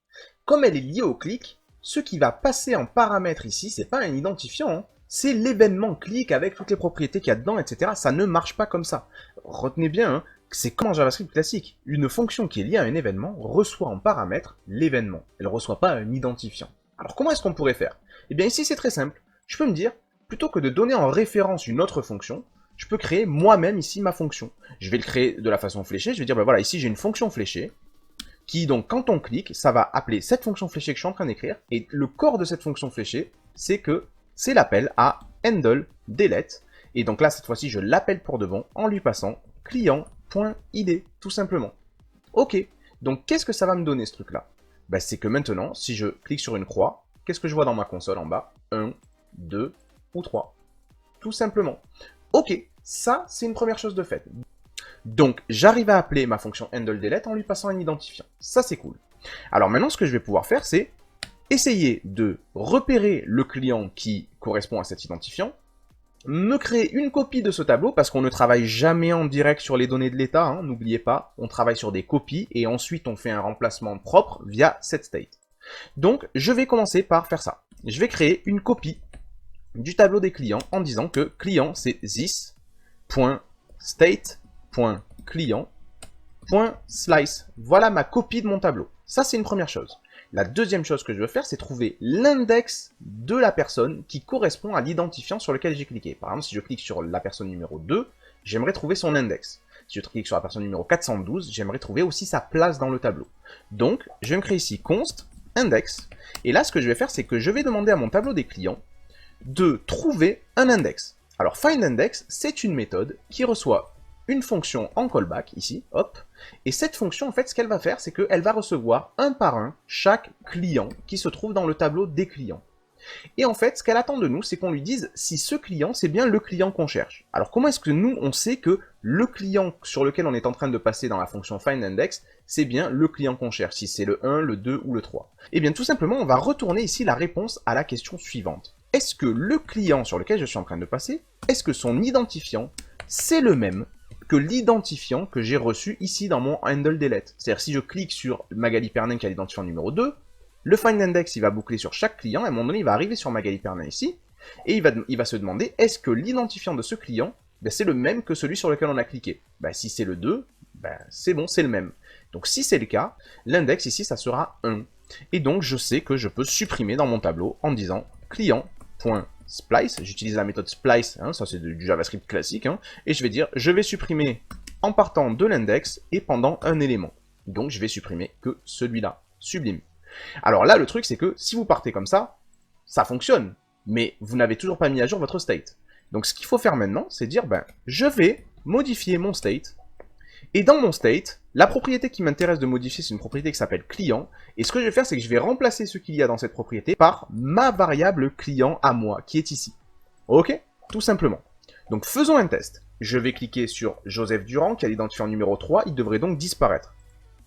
comme elle est liée au clic, ce qui va passer en paramètre ici, c'est pas un identifiant, hein. C'est l'événement clic avec toutes les propriétés qu'il y a dedans, etc. Ça ne marche pas comme ça. Retenez bien, hein, c'est comme en JavaScript classique. Une fonction qui est liée à un événement reçoit en paramètre l'événement. Elle ne reçoit pas un identifiant. Alors comment est-ce qu'on pourrait faire? Eh bien ici c'est très simple. Je peux me dire, plutôt que de donner en référence une autre fonction, je peux créer moi-même ici ma fonction. Je vais le créer de la façon fléchée. Je vais dire, ben voilà, ici j'ai une fonction fléchée, qui donc quand on clique, ça va appeler cette fonction fléchée que je suis en train d'écrire, et le corps de cette fonction fléchée, c'est que c'est l'appel à handleDelete, et donc là cette fois-ci je l'appelle pour de bon en lui passant client.id, tout simplement. Ok, donc qu'est-ce que ça va me donner ce truc-là? Ben, c'est que maintenant, si je clique sur une croix, qu'est-ce que je vois dans ma console en bas? 1, 2 ou 3. Tout simplement. Ok, ça c'est une première chose de faite. Donc, j'arrive à appeler ma fonction handleDelete en lui passant un identifiant. Ça, c'est cool. Alors maintenant, ce que je vais pouvoir faire, c'est essayer de repérer le client qui correspond à cet identifiant, me créer une copie de ce tableau, parce qu'on ne travaille jamais en direct sur les données de l'état, hein, n'oubliez pas, on travaille sur des copies, et ensuite on fait un remplacement propre via setState. Donc, je vais commencer par faire ça. Je vais créer une copie du tableau des clients en disant que client, c'est this.state.client.slice. Voilà ma copie de mon tableau. Ça, c'est une première chose. La deuxième chose que je veux faire, c'est trouver l'index de la personne qui correspond à l'identifiant sur lequel j'ai cliqué. Par exemple, si je clique sur la personne numéro 2, j'aimerais trouver son index. Si je clique sur la personne numéro 412, j'aimerais trouver aussi sa place dans le tableau. Donc, je vais me créer ici const index. Et là, ce que je vais faire, c'est que je vais demander à mon tableau des clients de trouver un index. Alors, findIndex, c'est une méthode qui reçoit une fonction en callback, ici, hop, et cette fonction, en fait, ce qu'elle va faire, c'est qu'elle va recevoir un par un chaque client qui se trouve dans le tableau des clients. Et en fait, ce qu'elle attend de nous, c'est qu'on lui dise si ce client, c'est bien le client qu'on cherche. Alors, comment est-ce que nous, on sait que le client sur lequel on est en train de passer dans la fonction findIndex, c'est bien le client qu'on cherche, si c'est le 1, le 2 ou le 3? Eh bien, tout simplement, on va retourner ici la réponse à la question suivante. Est-ce que le client sur lequel je suis en train de passer, est-ce que son identifiant, c'est le même que l'identifiant que j'ai reçu ici dans mon handle delete? C'est-à-dire, si je clique sur Magali Pernin qui a l'identifiant numéro 2, le findIndex, il va boucler sur chaque client, et à un moment donné, il va arriver sur Magali Pernin ici, et il va se demander, est-ce que l'identifiant de ce client, ben, c'est le même que celui sur lequel on a cliqué? Ben, si c'est le 2, ben, c'est bon, c'est le même. Donc si c'est le cas, l'index ici, ça sera 1. Et donc, je sais que je peux supprimer dans mon tableau en disant client.splice, j'utilise la méthode splice, hein, ça c'est du JavaScript classique, hein, et je vais dire, je vais supprimer en partant de l'index et pendant un élément. Donc je vais supprimer que celui-là. Sublime. Alors là, le truc, c'est que si vous partez comme ça fonctionne, mais vous n'avez toujours pas mis à jour votre state. Donc ce qu'il faut faire maintenant, c'est dire, ben, je vais modifier mon state, et dans mon state, la propriété qui m'intéresse de modifier, c'est une propriété qui s'appelle client, et ce que je vais faire, c'est que je vais remplacer ce qu'il y a dans cette propriété par ma variable client à moi, qui est ici. Ok? Tout simplement. Donc faisons un test. Je vais cliquer sur Joseph Durand, qui a l'identifiant numéro 3, il devrait donc disparaître.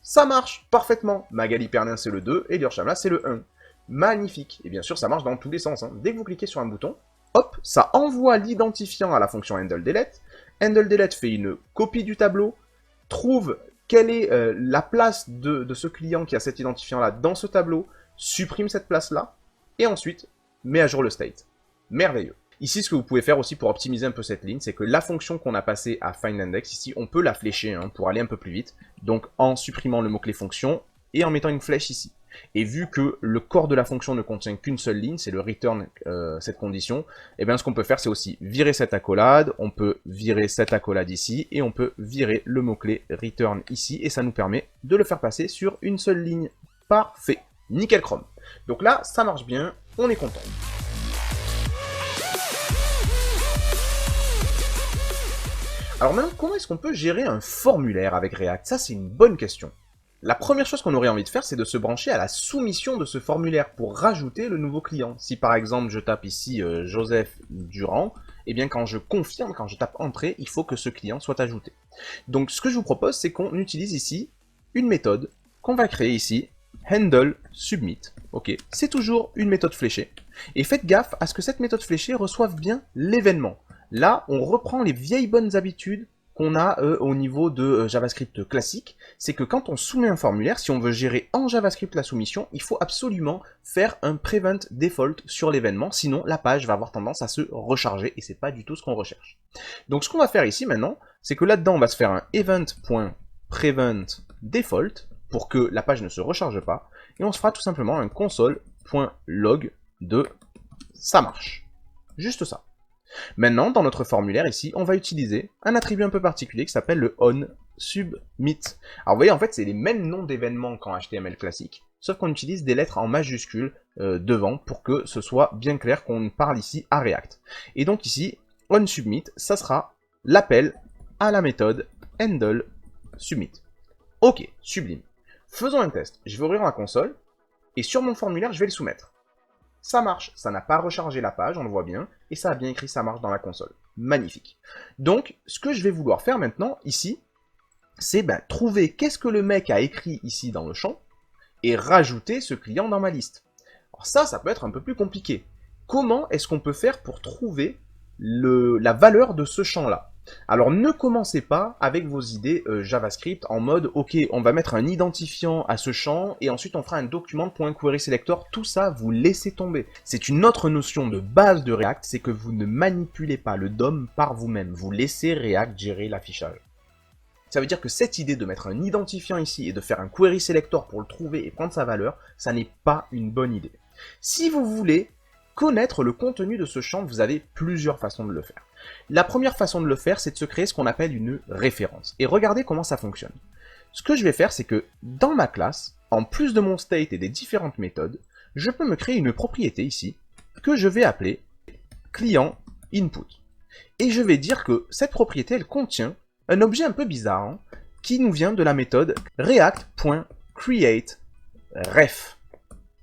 Ça marche parfaitement. Magali Pernin, c'est le 2, et Lior Chamla, c'est le 1. Magnifique. Et bien sûr, ça marche dans tous les sens. Hein. Dès que vous cliquez sur un bouton, hop, ça envoie l'identifiant à la fonction handleDelete. HandleDelete fait une copie du tableau, trouve quelle est la place de ce client qui a cet identifiant-là dans ce tableau, supprime cette place-là, et ensuite, met à jour le state. Merveilleux. Ici, ce que vous pouvez faire aussi pour optimiser un peu cette ligne, c'est que la fonction qu'on a passée à findIndex, ici, on peut la flécher hein, pour aller un peu plus vite. Donc, en supprimant le mot-clé fonction et en mettant une flèche ici. Et vu que le corps de la fonction ne contient qu'une seule ligne, c'est le return cette condition, et bien ce qu'on peut faire, c'est aussi virer cette accolade, on peut virer cette accolade ici, et on peut virer le mot-clé return ici, et ça nous permet de le faire passer sur une seule ligne. Parfait. Nickel chrome. Donc là, ça marche bien, on est content. Alors maintenant, comment est-ce qu'on peut gérer un formulaire avec React? Ça, c'est une bonne question. La première chose qu'on aurait envie de faire, c'est de se brancher à la soumission de ce formulaire pour rajouter le nouveau client. Si par exemple, je tape ici Joseph Durand, eh bien quand je confirme, quand je tape Entrée, il faut que ce client soit ajouté. Donc ce que je vous propose, c'est qu'on utilise ici une méthode qu'on va créer ici, handleSubmit. Ok, c'est toujours une méthode fléchée. Et faites gaffe à ce que cette méthode fléchée reçoive bien l'événement. Là, on reprend les vieilles bonnes habitudes qu'on a au niveau de JavaScript classique, c'est que quand on soumet un formulaire, si on veut gérer en JavaScript la soumission, il faut absolument faire un prevent default sur l'événement, sinon la page va avoir tendance à se recharger, et c'est pas du tout ce qu'on recherche. Donc ce qu'on va faire ici maintenant, c'est que là-dedans on va se faire un event.preventDefault, pour que la page ne se recharge pas, et on se fera tout simplement un console.log de ça marche. Juste ça. Maintenant, dans notre formulaire ici, on va utiliser un attribut un peu particulier qui s'appelle le onSubmit. Alors vous voyez, en fait, c'est les mêmes noms d'événements qu'en HTML classique, sauf qu'on utilise des lettres en majuscules devant pour que ce soit bien clair qu'on parle ici à React. Et donc ici, onSubmit, ça sera l'appel à la méthode handleSubmit. Ok, sublime. Faisons un test. Je vais ouvrir ma console, et sur mon formulaire, je vais le soumettre. Ça marche, ça n'a pas rechargé la page, on le voit bien, et ça a bien écrit ça marche dans la console. Magnifique. Donc, ce que je vais vouloir faire maintenant, ici, c'est trouver qu'est-ce que le mec a écrit ici dans le champ, et rajouter ce client dans ma liste. Alors ça peut être un peu plus compliqué. Comment est-ce qu'on peut faire pour trouver la valeur de ce champ-là? Alors ne commencez pas avec vos idées JavaScript en mode ok, on va mettre un identifiant à ce champ et ensuite on fera un document.querySelector. Tout ça, vous laissez tomber. C'est une autre notion de base de React, c'est que vous ne manipulez pas le DOM par vous-même. Vous laissez React gérer l'affichage. Ça veut dire que cette idée de mettre un identifiant ici et de faire un query selector pour le trouver et prendre sa valeur, ça n'est pas une bonne idée. Si vous voulez connaître le contenu de ce champ, vous avez plusieurs façons de le faire. La première façon de le faire, c'est de se créer ce qu'on appelle une référence. Et regardez comment ça fonctionne. Ce que je vais faire, c'est que dans ma classe, en plus de mon state et des différentes méthodes, je peux me créer une propriété ici, que je vais appeler client input. Et je vais dire que cette propriété, elle contient un objet un peu bizarre, hein, qui nous vient de la méthode react.createRef.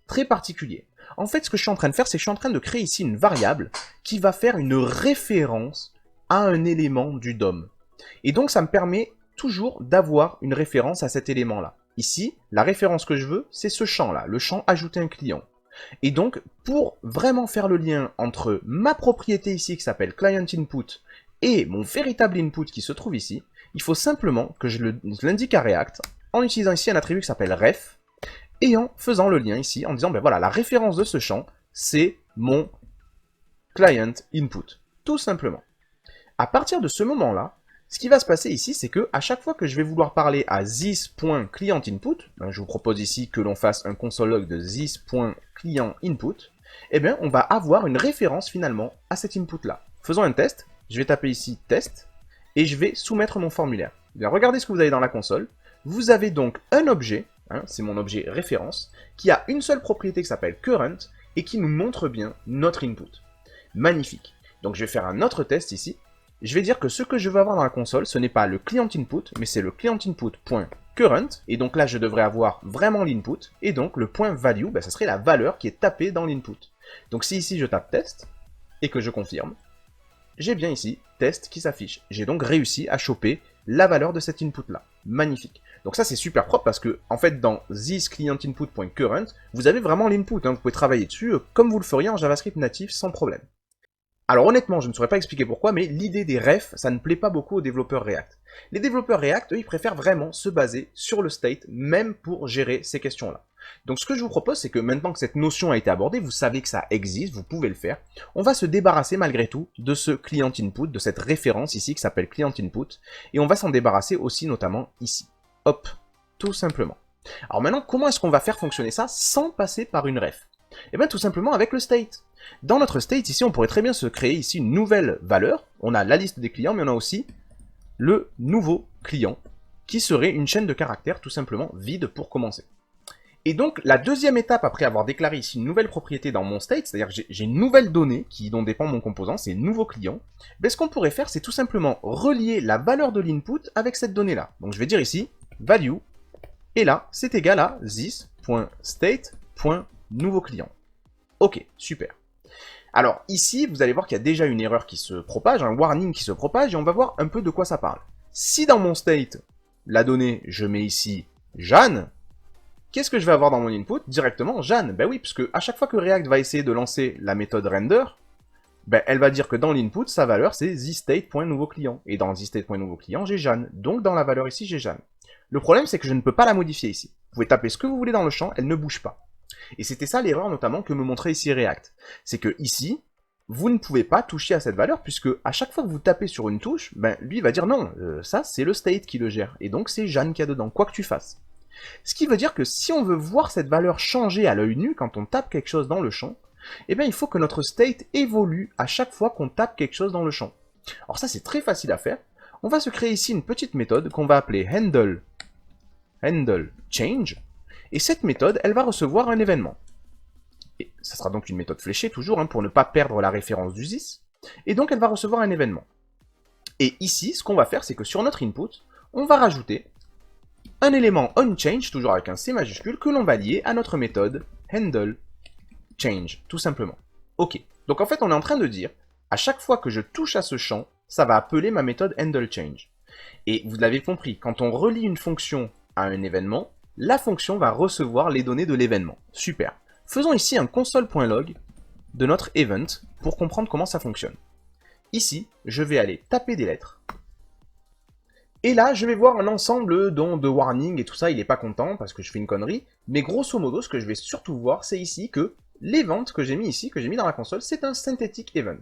Très particulier. En fait, ce que je suis en train de faire, c'est que je suis en train de créer ici une variable qui va faire une référence à un élément du DOM. Et donc, ça me permet toujours d'avoir une référence à cet élément-là. Ici, la référence que je veux, c'est ce champ-là, le champ ajouter un client. Et donc, pour vraiment faire le lien entre ma propriété ici qui s'appelle client input et mon véritable input qui se trouve ici, il faut simplement que je l'indique à React en utilisant ici un attribut qui s'appelle ref et en faisant le lien ici en disant, ben voilà, la référence de ce champ, c'est mon client input, tout simplement. À partir de ce moment-là, ce qui va se passer ici, c'est que à chaque fois que je vais vouloir parler à this.clientInput, je vous propose ici que l'on fasse un console log de this.clientInput, eh bien, on va avoir une référence finalement à cet input-là. Faisons un test. Je vais taper ici test et je vais soumettre mon formulaire. Bien, regardez ce que vous avez dans la console. Vous avez donc un objet, c'est mon objet référence, qui a une seule propriété qui s'appelle current et qui nous montre bien notre input. Magnifique. Donc, je vais faire un autre test ici. Je vais dire que ce que je veux avoir dans la console, ce n'est pas le client input, mais c'est le client input.current, et donc là je devrais avoir vraiment l'input, et donc le point value, ça serait la valeur qui est tapée dans l'input. Donc si ici je tape test, et que je confirme, j'ai bien ici test qui s'affiche. J'ai donc réussi à choper la valeur de cet input là. Magnifique. Donc ça c'est super propre parce que en fait dans thisClientInput.current, vous avez vraiment l'input, vous pouvez travailler dessus comme vous le feriez en JavaScript natif sans problème. Alors honnêtement, je ne saurais pas expliquer pourquoi, mais l'idée des refs, ça ne plaît pas beaucoup aux développeurs React. Les développeurs React, eux, ils préfèrent vraiment se baser sur le state, même pour gérer ces questions-là. Donc ce que je vous propose, c'est que maintenant que cette notion a été abordée, vous savez que ça existe, vous pouvez le faire, on va se débarrasser malgré tout de ce client input, de cette référence ici qui s'appelle client input, et on va s'en débarrasser aussi notamment ici. Hop, tout simplement. Alors maintenant, comment est-ce qu'on va faire fonctionner ça sans passer par une ref? Eh bien tout simplement avec le state. Dans notre state, ici, on pourrait très bien se créer ici une nouvelle valeur. On a la liste des clients, mais on a aussi le nouveau client, qui serait une chaîne de caractères tout simplement vide pour commencer. Et donc, la deuxième étape, après avoir déclaré ici une nouvelle propriété dans mon state, c'est-à-dire que j'ai une nouvelle donnée dont dépend mon composant, c'est nouveau client, ce qu'on pourrait faire, c'est tout simplement relier la valeur de l'input avec cette donnée-là. Donc, je vais dire ici, value, et là, c'est égal à this.state.nouveau client. Ok, super. Alors ici, vous allez voir qu'il y a déjà une erreur qui se propage, un warning qui se propage, et on va voir un peu de quoi ça parle. Si dans mon state, la donnée, je mets ici Jeanne, qu'est-ce que je vais avoir dans mon input? Directement Jeanne. Ben oui, parce que à chaque fois que React va essayer de lancer la méthode render, elle va dire que dans l'input, sa valeur c'est thisState.nouveau client. Et dans thisState.nouveau client, j'ai Jeanne. Donc dans la valeur ici, j'ai Jeanne. Le problème, c'est que je ne peux pas la modifier ici. Vous pouvez taper ce que vous voulez dans le champ, elle ne bouge pas. Et c'était ça l'erreur notamment que me montrait ici React. C'est que ici, vous ne pouvez pas toucher à cette valeur puisque à chaque fois que vous tapez sur une touche, lui il va dire non, ça c'est le state qui le gère. Et donc c'est Jeanne qui a dedans, quoi que tu fasses. Ce qui veut dire que si on veut voir cette valeur changer à l'œil nu quand on tape quelque chose dans le champ, il faut que notre state évolue à chaque fois qu'on tape quelque chose dans le champ. Alors ça c'est très facile à faire. On va se créer ici une petite méthode qu'on va appeler handleChange. Et cette méthode, elle va recevoir un événement. Et ça sera donc une méthode fléchée, toujours, pour ne pas perdre la référence du this. Et donc, elle va recevoir un événement. Et ici, ce qu'on va faire, c'est que sur notre input, on va rajouter un élément onChange, toujours avec un C majuscule, que l'on va lier à notre méthode handleChange, tout simplement. Ok. Donc, en fait, on est en train de dire, à chaque fois que je touche à ce champ, ça va appeler ma méthode handleChange. Et vous l'avez compris, quand on relie une fonction à un événement, la fonction va recevoir les données de l'événement. Super. Faisons ici un console.log de notre event pour comprendre comment ça fonctionne. Ici, je vais aller taper des lettres. Et là, je vais voir un ensemble de warnings et tout ça, il n'est pas content parce que je fais une connerie. Mais grosso modo, ce que je vais surtout voir, c'est ici que l'event que j'ai mis ici, que j'ai mis dans la console, c'est un synthetic event.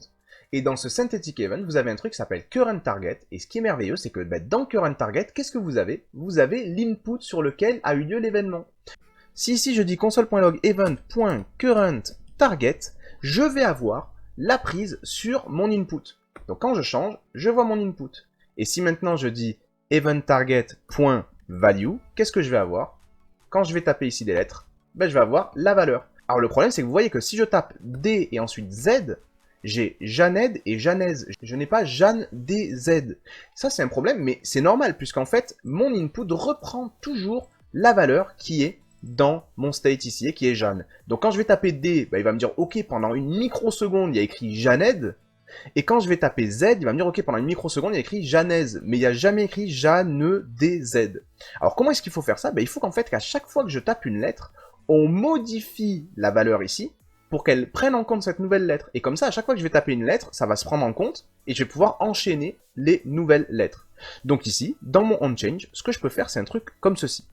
Et dans ce synthetic event, vous avez un truc qui s'appelle current target. Et ce qui est merveilleux, c'est que dans current target, qu'est-ce que vous avez? Vous avez l'input sur lequel a eu lieu l'événement. Si ici je dis console.log event.current target, je vais avoir la prise sur mon input. Donc quand je change, je vois mon input. Et si maintenant je dis event target.value, qu'est-ce que je vais avoir? Quand je vais taper ici des lettres, je vais avoir la valeur. Alors le problème, c'est que vous voyez que si je tape D et ensuite Z, j'ai Janed et Janez. Je n'ai pas Jeanne DZ. Ça, c'est un problème, mais c'est normal, puisqu'en fait, mon input reprend toujours la valeur qui est dans mon state ici, et qui est Jeanne. Donc quand je vais taper D, il va me dire, ok, pendant une microseconde, il y a écrit Janed. Et quand je vais taper Z, il va me dire, ok, pendant une microseconde, il y a écrit Janez, mais il n'y a jamais écrit Jeanne DZ. Alors comment est-ce qu'il faut faire ça? Il faut qu'en fait, qu'à chaque fois que je tape une lettre, on modifie la valeur ici pour qu'elle prenne en compte cette nouvelle lettre. Et comme ça, à chaque fois que je vais taper une lettre, ça va se prendre en compte et je vais pouvoir enchaîner les nouvelles lettres. Donc ici, dans mon onChange, ce que je peux faire, c'est un truc comme ceci.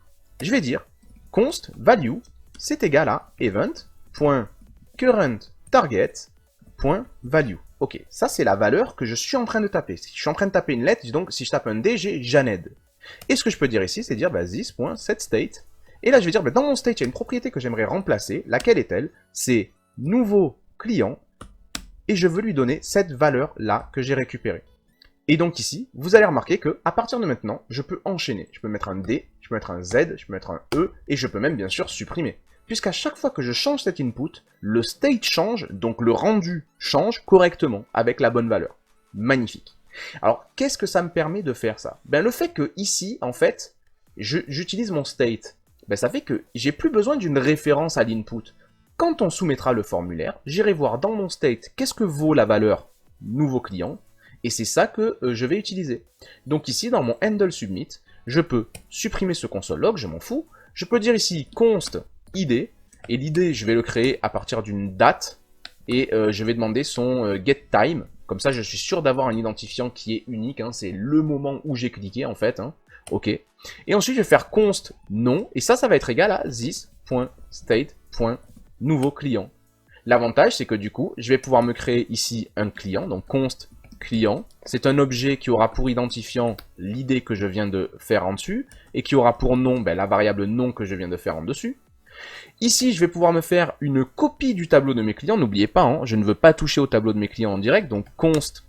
Je vais dire const value, c'est égal à event.currentTarget.value. Ok, ça c'est la valeur que je suis en train de taper. Si je suis en train de taper une lettre, donc si je tape un D, j'ai Janed. Et ce que je peux dire ici, c'est dire this.setState. Et là, je vais dire, dans mon state, il y a une propriété que j'aimerais remplacer. Laquelle est-elle? C'est nouveau client. Et je veux lui donner cette valeur-là que j'ai récupérée. Et donc ici, vous allez remarquer que à partir de maintenant, je peux enchaîner. Je peux mettre un D, je peux mettre un Z, je peux mettre un E, et je peux même bien sûr supprimer. Puisqu'à chaque fois que je change cet input, le state change, donc le rendu change correctement, avec la bonne valeur. Magnifique. Alors, qu'est-ce que ça me permet de faire ça? Le fait que ici, en fait, j'utilise mon state. Ça fait que j'ai plus besoin d'une référence à l'input. Quand on soumettra le formulaire, j'irai voir dans mon state qu'est-ce que vaut la valeur nouveau client, et c'est ça que je vais utiliser. Donc ici, dans mon handle submit, je peux supprimer ce console log, je m'en fous. Je peux dire ici const id, et l'id, je vais le créer à partir d'une date, et je vais demander son get time. Comme ça, je suis sûr d'avoir un identifiant qui est unique, c'est le moment où j'ai cliqué en fait. Ok. Et ensuite, je vais faire const nom, et ça va être égal à this.state.nouveau client. L'avantage, c'est que du coup, je vais pouvoir me créer ici un client, donc const client. C'est un objet qui aura pour identifiant l'id que je viens de faire en dessus, et qui aura pour nom la variable nom que je viens de faire en dessus. Ici, je vais pouvoir me faire une copie du tableau de mes clients. N'oubliez pas, je ne veux pas toucher au tableau de mes clients en direct, donc const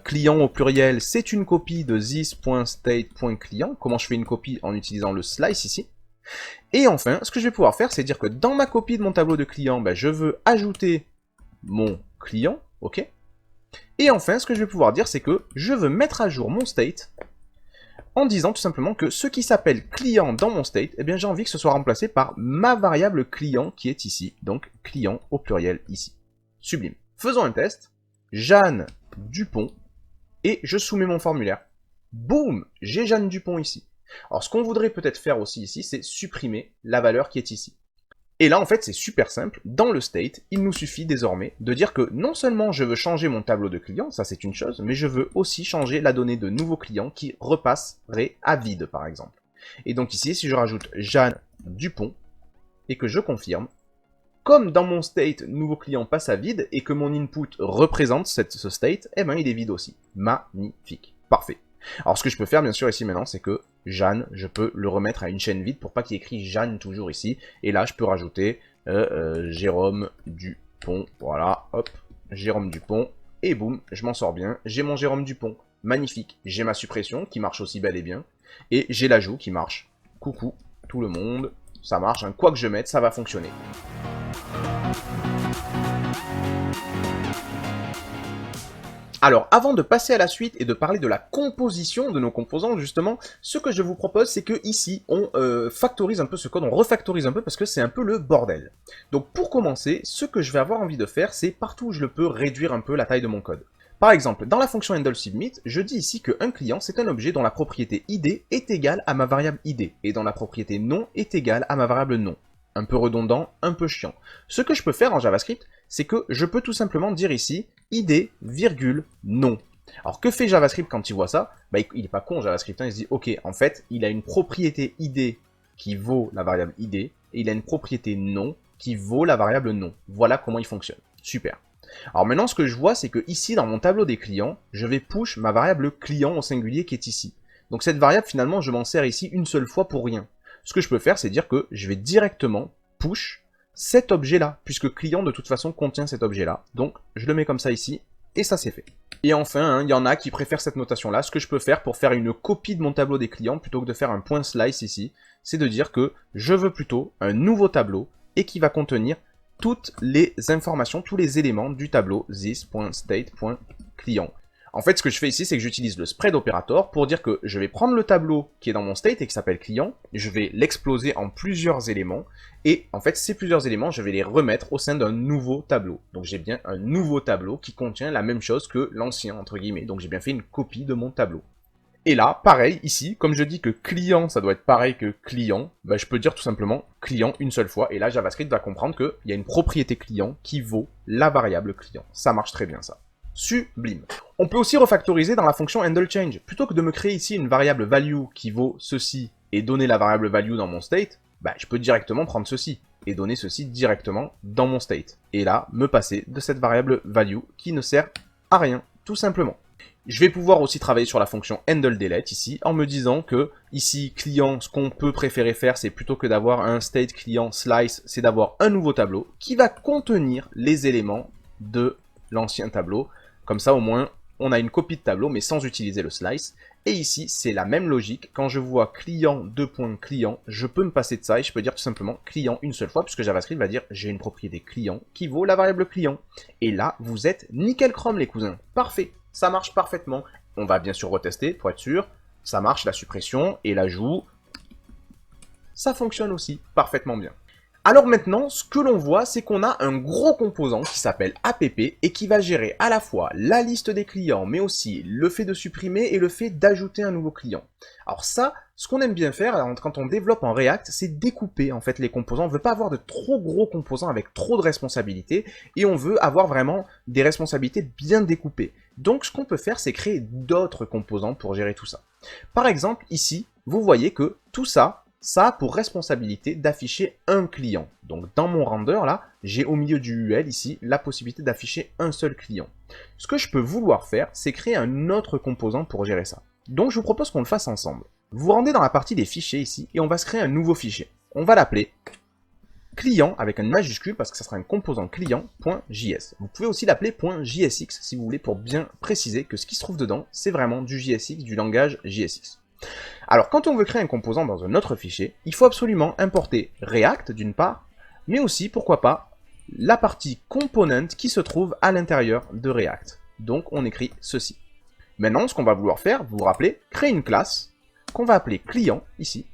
client au pluriel, c'est une copie de this.state.client. Comment je fais une copie? En utilisant le slice ici. Et enfin, ce que je vais pouvoir faire, c'est dire que dans ma copie de mon tableau de client, je veux ajouter mon client, ok. Et enfin, ce que je vais pouvoir dire, c'est que je veux mettre à jour mon state en disant tout simplement que ce qui s'appelle client dans mon state, j'ai envie que ce soit remplacé par ma variable client qui est ici, donc client au pluriel ici. Sublime. Faisons un test. Jeanne Dupont, et je soumets mon formulaire. Boum, j'ai Jeanne Dupont ici. Alors ce qu'on voudrait peut-être faire aussi ici, c'est supprimer la valeur qui est ici. Et là en fait c'est super simple, dans le state, il nous suffit désormais de dire que non seulement je veux changer mon tableau de client, ça c'est une chose, mais je veux aussi changer la donnée de nouveau client qui repasserait à vide par exemple. Et donc ici, si je rajoute Jeanne Dupont, et que je confirme, comme dans mon state, nouveau client passe à vide, et que mon input représente ce state, il est vide aussi. Magnifique. Parfait. Alors ce que je peux faire bien sûr ici maintenant, c'est que Jeanne, je peux le remettre à une chaîne vide pour pas qu'il y ait écrit Jeanne toujours ici. Et là, je peux rajouter Jérôme Dupont. Voilà, hop, Jérôme Dupont. Et boum, je m'en sors bien. J'ai mon Jérôme Dupont. Magnifique. J'ai ma suppression qui marche aussi bel et bien. Et j'ai l'ajout qui marche. Coucou, tout le monde. Ça marche, quoi que je mette, ça va fonctionner. Alors, avant de passer à la suite et de parler de la composition de nos composants, justement, ce que je vous propose, c'est que ici, on factorise un peu ce code, on refactorise un peu parce que c'est un peu le bordel. Donc, pour commencer, ce que je vais avoir envie de faire, c'est partout où je le peux réduire un peu la taille de mon code. Par exemple, dans la fonction handleSubmit, je dis ici qu'un client, c'est un objet dont la propriété id est égale à ma variable id, et dont la propriété nom est égale à ma variable nom. Un peu redondant, un peu chiant. Ce que je peux faire en JavaScript, c'est que je peux tout simplement dire ici id, virgule, nom. Alors que fait JavaScript quand il voit ça? Il n'est pas con JavaScript, il se dit ok, en fait, il a une propriété id qui vaut la variable id, et il a une propriété nom qui vaut la variable nom. Voilà comment il fonctionne. Super. Alors maintenant, ce que je vois, c'est que ici, dans mon tableau des clients, je vais push ma variable client au singulier qui est ici. Donc cette variable, finalement, je m'en sers ici une seule fois pour rien. Ce que je peux faire, c'est dire que je vais directement push cet objet-là, puisque client, de toute façon, contient cet objet-là. Donc, je le mets comme ça ici, et ça, c'est fait. Et enfin, il y en a qui préfèrent cette notation-là. Ce que je peux faire pour faire une copie de mon tableau des clients, plutôt que de faire un point slice ici, c'est de dire que je veux plutôt un nouveau tableau, et qui va contenir toutes les informations, tous les éléments du tableau this.state.client. En fait, ce que je fais ici, c'est que j'utilise le spread operator pour dire que je vais prendre le tableau qui est dans mon state et qui s'appelle client, je vais l'exploser en plusieurs éléments, et en fait, ces plusieurs éléments, je vais les remettre au sein d'un nouveau tableau. Donc j'ai bien un nouveau tableau qui contient la même chose que l'ancien, entre guillemets. Donc j'ai bien fait une copie de mon tableau. Et là, pareil, ici, comme je dis que client, ça doit être pareil que client, bah, je peux dire tout simplement client une seule fois, et là, JavaScript va comprendre qu'il y a une propriété client qui vaut la variable client. Ça marche très bien, ça. Sublime. On peut aussi refactoriser dans la fonction handleChange. Plutôt que de me créer ici une variable value qui vaut ceci et donner la variable value dans mon state, bah, je peux directement prendre ceci et donner ceci directement dans mon state. Et là, me passer de cette variable value qui ne sert à rien, tout simplement. Je vais pouvoir aussi travailler sur la fonction handleDelete ici, en me disant que ici, client, ce qu'on peut préférer faire, c'est plutôt que d'avoir un state client slice, c'est d'avoir un nouveau tableau qui va contenir les éléments de l'ancien tableau. Comme ça, au moins, on a une copie de tableau, mais sans utiliser le slice. Et ici, c'est la même logique. Quand je vois client, client, je peux me passer de ça et je peux dire tout simplement client une seule fois, puisque JavaScript va dire j'ai une propriété client qui vaut la variable client. Et là, vous êtes nickel chrome, les cousins. Parfait. Ça marche parfaitement. On va bien sûr retester pour être sûr. Ça marche, la suppression et l'ajout. Ça fonctionne aussi parfaitement bien. Alors maintenant, ce que l'on voit, c'est qu'on a un gros composant qui s'appelle app et qui va gérer à la fois la liste des clients, mais aussi le fait de supprimer et le fait d'ajouter un nouveau client. Alors ça, ce qu'on aime bien faire quand on développe en React, c'est découper en fait les composants. On ne veut pas avoir de trop gros composants avec trop de responsabilités et on veut avoir vraiment des responsabilités bien découpées. Donc ce qu'on peut faire, c'est créer d'autres composants pour gérer tout ça. Par exemple, ici, vous voyez que tout ça, ça a pour responsabilité d'afficher un client. Donc dans mon render là, j'ai au milieu du UL ici la possibilité d'afficher un seul client. Ce que je peux vouloir faire, c'est créer un autre composant pour gérer ça. Donc je vous propose qu'on le fasse ensemble. Vous vous rendez dans la partie des fichiers ici et on va se créer un nouveau fichier. On va l'appeler client avec une majuscule parce que ça sera un composant client.js. Vous pouvez aussi l'appeler .jsx si vous voulez pour bien préciser que ce qui se trouve dedans, c'est vraiment du JSX, du langage JSX. Alors, quand on veut créer un composant dans un autre fichier, il faut absolument importer React d'une part, mais aussi, pourquoi pas, la partie component qui se trouve à l'intérieur de React. Donc, on écrit ceci. Maintenant, ce qu'on va vouloir faire, vous vous rappelez, créer une classe qu'on va appeler client, ici,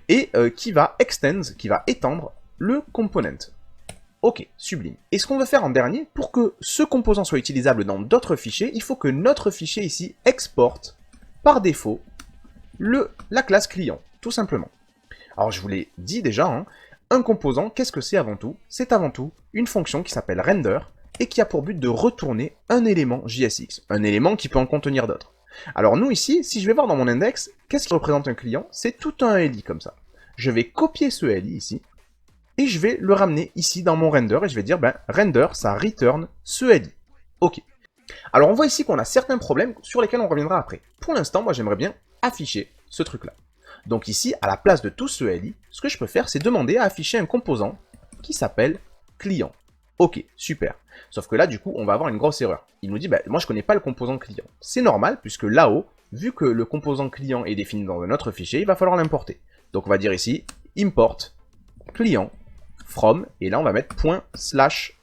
et qui va étendre le component. Ok, sublime. Et ce qu'on va faire en dernier, pour que ce composant soit utilisable dans d'autres fichiers, il faut que notre fichier ici exporte, par défaut, la classe client, tout simplement. Alors je vous l'ai dit déjà, hein, un composant, qu'est-ce que c'est avant tout? C'est avant tout une fonction qui s'appelle render et qui a pour but de retourner un élément JSX, un élément qui peut en contenir d'autres. Alors nous ici, si je vais voir dans mon index, qu'est-ce qui représente un client? C'est tout un LI comme ça. Je vais copier ce LI ici et je vais le ramener ici dans mon render et je vais dire, render, ça return ce LI. Ok. Alors on voit ici qu'on a certains problèmes sur lesquels on reviendra après. Pour l'instant, moi j'aimerais bien afficher ce truc-là. Donc ici, à la place de tout ce LI, ce que je peux faire, c'est demander à afficher un composant qui s'appelle client. Ok, super. Sauf que là, du coup, on va avoir une grosse erreur. Il nous dit, moi je connais pas le composant client. C'est normal, puisque là-haut, vu que le composant client est défini dans un autre fichier, il va falloir l'importer. Donc on va dire ici, import client from, et là on va mettre ./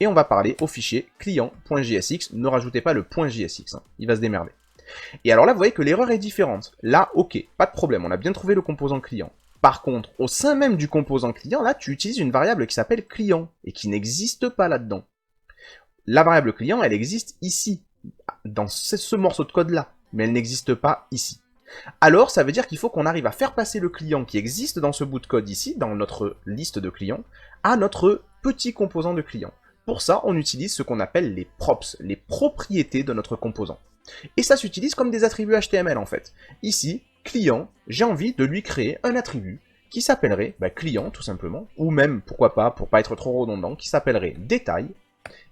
et on va parler au fichier client.jsx. Ne rajoutez pas le .jsx, hein, il va se démerder. Et alors là, vous voyez que l'erreur est différente. Là, ok, pas de problème, on a bien trouvé le composant client. Par contre, au sein même du composant client, là, tu utilises une variable qui s'appelle client, et qui n'existe pas là-dedans. La variable client, elle existe ici, dans ce morceau de code-là, mais elle n'existe pas ici. Alors, ça veut dire qu'il faut qu'on arrive à faire passer le client qui existe dans ce bout de code ici, dans notre liste de clients, à notre petit composant de client. Pour ça, on utilise ce qu'on appelle les props, les propriétés de notre composant. Et ça s'utilise comme des attributs HTML en fait. Ici, client, j'ai envie de lui créer un attribut qui s'appellerait client tout simplement, ou même, pourquoi pas, pour pas être trop redondant, qui s'appellerait détail,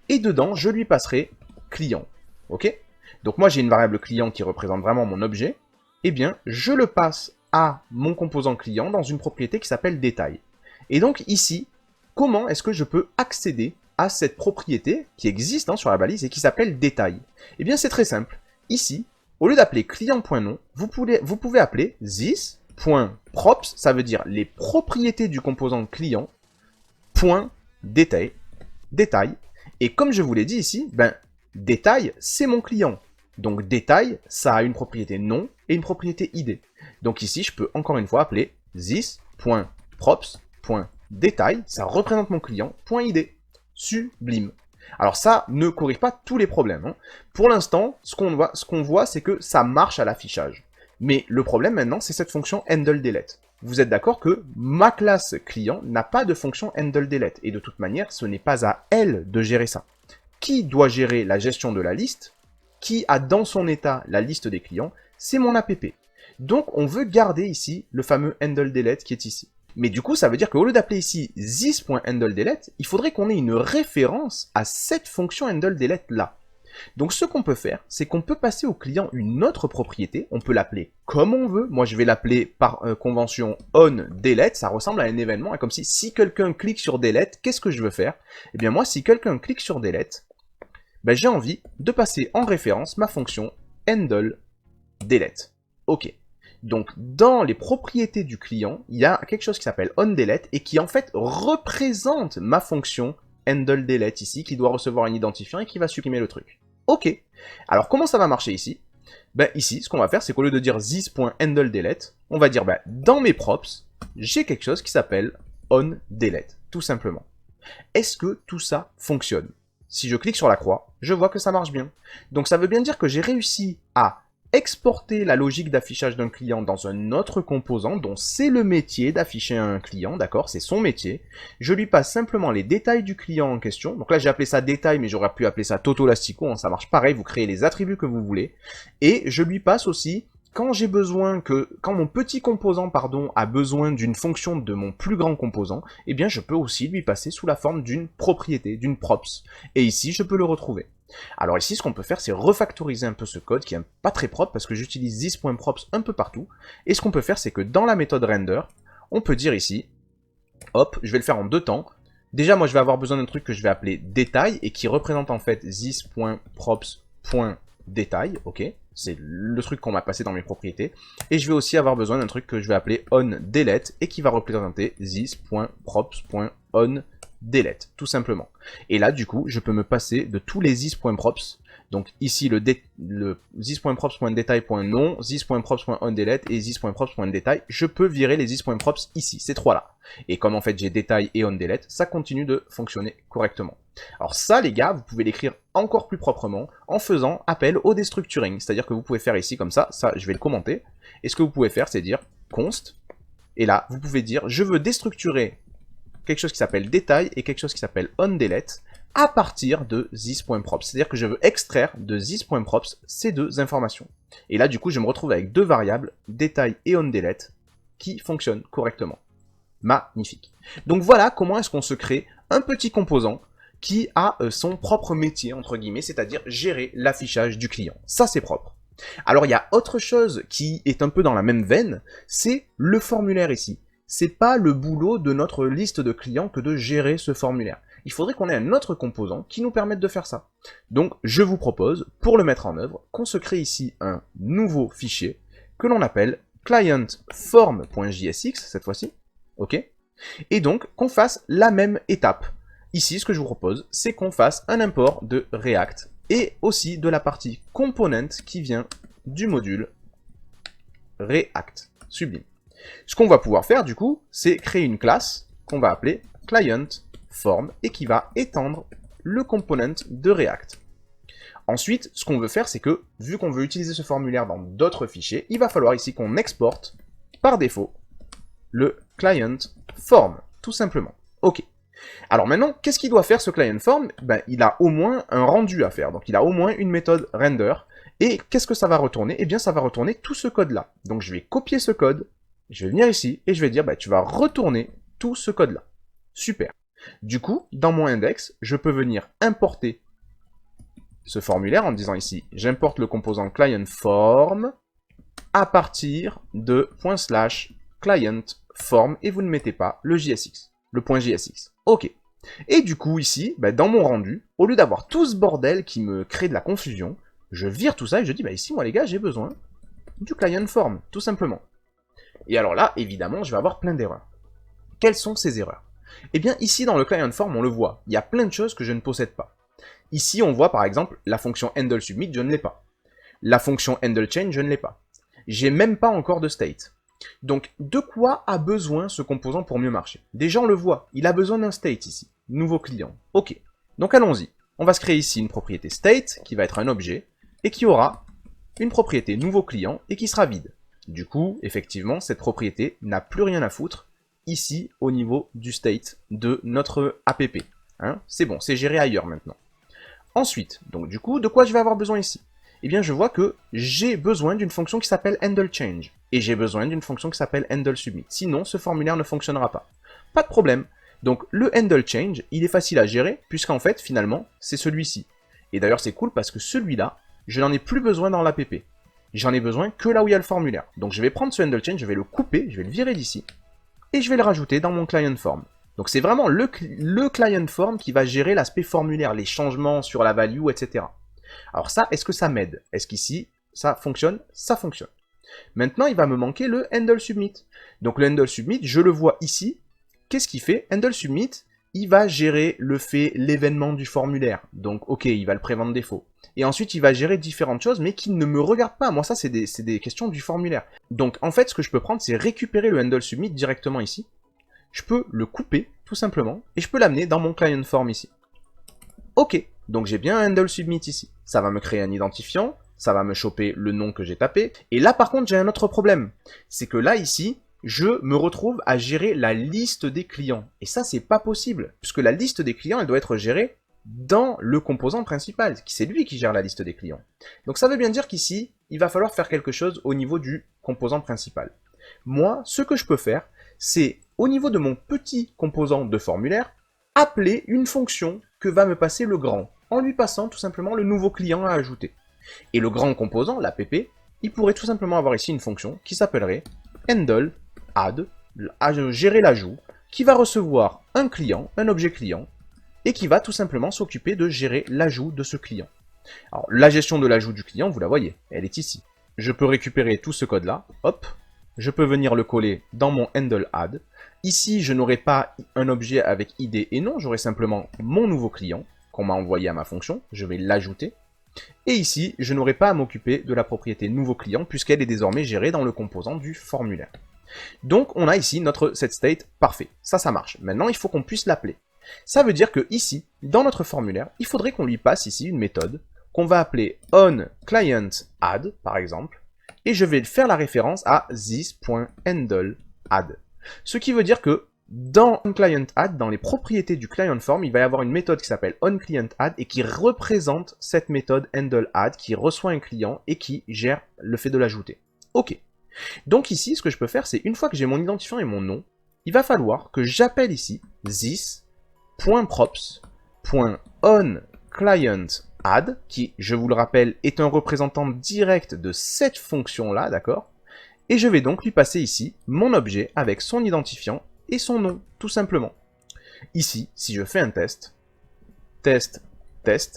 et dedans, je lui passerai client. Ok? Donc moi, j'ai une variable client qui représente vraiment mon objet. Eh bien, je le passe à mon composant client dans une propriété qui s'appelle détail. Et donc ici, comment est-ce que je peux accéder à cette propriété qui existe sur la balise et qui s'appelle détail? Eh bien, c'est très simple. Ici, au lieu d'appeler client.nom, vous pouvez appeler this.props, ça veut dire les propriétés du composant client, .détail, détail. Et comme je vous l'ai dit ici, détail, c'est mon client. Donc détail, ça a une propriété nom et une propriété id. Donc ici, je peux encore une fois appeler this.props.détail, ça représente mon client, .id. Sublime. Alors ça ne corrige pas tous les problèmes. Pour l'instant, ce qu'on voit, c'est que ça marche à l'affichage. Mais le problème maintenant, c'est cette fonction handleDelete. Vous êtes d'accord que ma classe client n'a pas de fonction handleDelete. Et de toute manière, ce n'est pas à elle de gérer ça. Qui doit gérer la gestion de la liste? Qui a dans son état la liste des clients? C'est mon app. Donc on veut garder ici le fameux handleDelete qui est ici. Mais du coup, ça veut dire qu'au lieu d'appeler ici this.handleDelete, il faudrait qu'on ait une référence à cette fonction handleDelete là. Donc ce qu'on peut faire, c'est qu'on peut passer au client une autre propriété, on peut l'appeler comme on veut. Moi je vais l'appeler par convention onDelete, ça ressemble à un événement, et comme si quelqu'un clique sur delete, qu'est-ce que je veux faire? Eh bien moi, si quelqu'un clique sur delete, j'ai envie de passer en référence ma fonction handleDelete. Ok. Donc, dans les propriétés du client, il y a quelque chose qui s'appelle onDelete et qui en fait représente ma fonction handleDelete ici, qui doit recevoir un identifiant et qui va supprimer le truc. Ok. Alors, comment ça va marcher ici? Ici, ce qu'on va faire, c'est qu'au lieu de dire this.handleDelete, on va dire dans mes props, j'ai quelque chose qui s'appelle onDelete, tout simplement. Est-ce que tout ça fonctionne? Si je clique sur la croix, je vois que ça marche bien. Donc, ça veut bien dire que j'ai réussi à exporter la logique d'affichage d'un client dans un autre composant dont c'est le métier d'afficher un client, d'accord, c'est son métier. Je lui passe simplement les détails du client en question. Donc là, j'ai appelé ça détail, mais j'aurais pu appeler ça Totolastico, ça marche pareil, vous créez les attributs que vous voulez. Et je lui passe aussi, quand mon petit composant, a besoin d'une fonction de mon plus grand composant, eh bien, je peux aussi lui passer sous la forme d'une propriété, d'une props. Et ici, je peux le retrouver. Alors ici, ce qu'on peut faire, c'est refactoriser un peu ce code qui est pas très propre parce que j'utilise this.props un peu partout. Et ce qu'on peut faire, c'est que dans la méthode render, on peut dire ici, hop, je vais le faire en deux temps. Déjà, moi, je vais avoir besoin d'un truc que je vais appeler détail et qui représente en fait this.props.détail, ok? C'est le truc qu'on m'a passé dans mes propriétés. Et je vais aussi avoir besoin d'un truc que je vais appeler onDelete et qui va représenter this.props.onDelete, tout simplement. Et là, du coup, je peux me passer de tous les this.props. Donc ici, le this.props.detail.nom, this.props.onDelete et this.props.detail. Je peux virer les this.props ici, ces trois-là. Et comme en fait j'ai détail et onDelete, ça continue de fonctionner correctement. Alors ça, les gars, vous pouvez l'écrire encore plus proprement en faisant appel au destructuring. C'est-à-dire que vous pouvez faire ici comme ça, je vais le commenter. Et ce que vous pouvez faire, c'est dire const. Et là, vous pouvez dire, je veux déstructurer quelque chose qui s'appelle détail et quelque chose qui s'appelle onDelete à partir de this.props. C'est-à-dire que je veux extraire de this.props ces deux informations. Et là, du coup, je me retrouve avec deux variables, détail et onDelete, qui fonctionnent correctement. Magnifique. Donc voilà comment est-ce qu'on se crée un petit composant qui a son propre métier, entre guillemets, c'est-à-dire gérer l'affichage du client. Ça, c'est propre. Alors, il y a autre chose qui est un peu dans la même veine, c'est le formulaire ici. C'est pas le boulot de notre liste de clients que de gérer ce formulaire. Il faudrait qu'on ait un autre composant qui nous permette de faire ça. Donc, je vous propose, pour le mettre en œuvre, qu'on se crée ici un nouveau fichier que l'on appelle clientform.jsx, cette fois-ci. Ok? Et donc, qu'on fasse la même étape. Ici, ce que je vous propose, c'est qu'on fasse un import de React et aussi de la partie component qui vient du module React. Sublime. Ce qu'on va pouvoir faire, du coup, c'est créer une classe qu'on va appeler clientForm et qui va étendre le component de React. Ensuite, ce qu'on veut faire, c'est que, vu qu'on veut utiliser ce formulaire dans d'autres fichiers, il va falloir ici qu'on exporte, par défaut, le clientForm, tout simplement. Ok. Alors maintenant, qu'est-ce qu'il doit faire ce clientForm? Il a au moins un rendu à faire, donc il a au moins une méthode render. Et qu'est-ce que ça va retourner? Eh bien, ça va retourner tout ce code-là. Donc je vais copier ce code, je vais venir ici, et je vais dire, tu vas retourner tout ce code-là. Super. Du coup, dans mon index, je peux venir importer ce formulaire en disant ici, j'importe le composant client form à partir de /client form et vous ne mettez pas le JSX, le point JSX. Ok. Et du coup, ici, dans mon rendu, au lieu d'avoir tout ce bordel qui me crée de la confusion, je vire tout ça et je dis, ici, moi les gars, j'ai besoin du client form, tout simplement. Et alors là, évidemment, je vais avoir plein d'erreurs. Quelles sont ces erreurs? Eh bien, ici, dans le client form, on le voit, il y a plein de choses que je ne possède pas. Ici, on voit par exemple, la fonction handleSubmit, je ne l'ai pas. La fonction handleChange, je ne l'ai pas. J'ai même pas encore de state. Donc, de quoi a besoin ce composant pour mieux marcher? Déjà, on le voit, il a besoin d'un state ici. Nouveau client. Ok. Donc, allons-y. On va se créer ici une propriété state, qui va être un objet, et qui aura une propriété nouveau client, et qui sera vide. Du coup, effectivement, cette propriété n'a plus rien à foutre, ici, au niveau du state de notre app. Hein, c'est bon, c'est géré ailleurs maintenant. Ensuite, donc du coup, de quoi je vais avoir besoin ici? Eh bien, je vois que j'ai besoin d'une fonction qui s'appelle handleChange. Et j'ai besoin d'une fonction qui s'appelle handleSubmit. Sinon, ce formulaire ne fonctionnera pas. Pas de problème. Donc, le handleChange, il est facile à gérer, puisqu'en fait, finalement, c'est celui-ci. Et d'ailleurs, c'est cool parce que celui-là, je n'en ai plus besoin dans l'app. J'en ai besoin que là où il y a le formulaire. Donc, je vais prendre ce handleChange, je vais le couper, je vais le virer d'ici, et je vais le rajouter dans mon client form. Donc c'est vraiment le client form qui va gérer l'aspect formulaire, les changements sur la value, etc. Alors ça, est-ce que ça m'aide? Est-ce qu'ici, ça fonctionne? Ça fonctionne. Maintenant, il va me manquer le handleSubmit. Donc le handleSubmit, je le vois ici. Qu'est-ce qu'il fait? handleSubmit, il va gérer l'événement du formulaire. Donc ok, il va le prévendre défaut. Et ensuite, il va gérer différentes choses, mais qui ne me regardent pas. Moi, ça, c'est des questions du formulaire. Donc en fait, ce que je peux prendre, c'est récupérer le handleSubmit directement ici. Je peux le couper, tout simplement, et je peux l'amener dans mon client form ici. Ok, donc j'ai bien un handleSubmit ici. Ça va me créer un identifiant, ça va me choper le nom que j'ai tapé. Et là, par contre, j'ai un autre problème. C'est que là, ici, je me retrouve à gérer la liste des clients. Et ça, c'est pas possible, puisque la liste des clients, elle doit être gérée dans le composant principal. C'est lui qui gère la liste des clients. Donc ça veut bien dire qu'ici, il va falloir faire quelque chose au niveau du composant principal. Moi, ce que je peux faire, c'est, au niveau de mon petit composant de formulaire, appeler une fonction que va me passer le grand, en lui passant tout simplement le nouveau client à ajouter. Et le grand composant, l'app, il pourrait tout simplement avoir ici une fonction qui s'appellerait handleAdd, gérer l'ajout, qui va recevoir un client, un objet client, et qui va tout simplement s'occuper de gérer l'ajout de ce client. Alors, la gestion de l'ajout du client, vous la voyez, elle est ici. Je peux récupérer tout ce code-là, hop, je peux venir le coller dans mon handleAdd. Ici, je n'aurai pas un objet avec ID et nom, j'aurai simplement mon nouveau client qu'on m'a envoyé à ma fonction, je vais l'ajouter. Et ici, je n'aurai pas à m'occuper de la propriété nouveau client puisqu'elle est désormais gérée dans le composant du formulaire. Donc, on a ici notre setState parfait. Ça marche. Maintenant, il faut qu'on puisse l'appeler. Ça veut dire que ici, dans notre formulaire, il faudrait qu'on lui passe ici une méthode qu'on va appeler onClientAdd, par exemple, et je vais faire la référence à this.handleAdd. Ce qui veut dire que dans onClientAdd, dans les propriétés du client form, il va y avoir une méthode qui s'appelle onClientAdd et qui représente cette méthode handleAdd qui reçoit un client et qui gère le fait de l'ajouter. Ok. Donc ici, ce que je peux faire, c'est une fois que j'ai mon identifiant et mon nom, il va falloir que j'appelle ici this.props.onClientAdd, qui, je vous le rappelle, est un représentant direct de cette fonction-là, d'accord? Et je vais donc lui passer ici mon objet avec son identifiant et son nom, tout simplement. Ici, si je fais un test, test,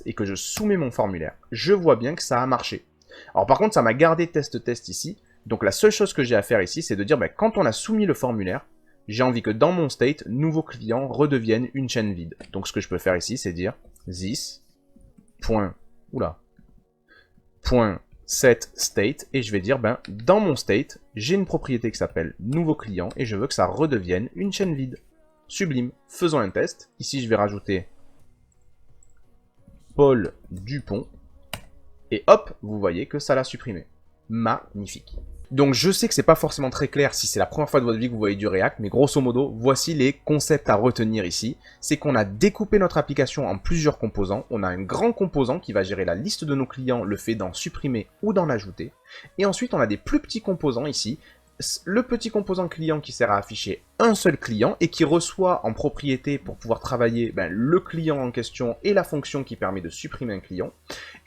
et que je soumets mon formulaire, je vois bien que ça a marché. Alors par contre, ça m'a gardé test ici, donc la seule chose que j'ai à faire ici, c'est de dire, quand on a soumis le formulaire, j'ai envie que dans mon state, nouveau client redevienne une chaîne vide. Donc ce que je peux faire ici, c'est dire setState, et je vais dire, dans mon state, j'ai une propriété qui s'appelle nouveau client, et je veux que ça redevienne une chaîne vide. Sublime. Faisons un test. Ici, je vais rajouter Paul Dupont, et hop, vous voyez que ça l'a supprimé. Magnifique. Donc je sais que c'est pas forcément très clair si c'est la première fois de votre vie que vous voyez du React, mais grosso modo, voici les concepts à retenir ici. C'est qu'on a découpé notre application en plusieurs composants. On a un grand composant qui va gérer la liste de nos clients, le fait d'en supprimer ou d'en ajouter. Et ensuite, on a des plus petits composants ici le petit composant client qui sert à afficher un seul client et qui reçoit en propriété pour pouvoir travailler le client en question et la fonction qui permet de supprimer un client.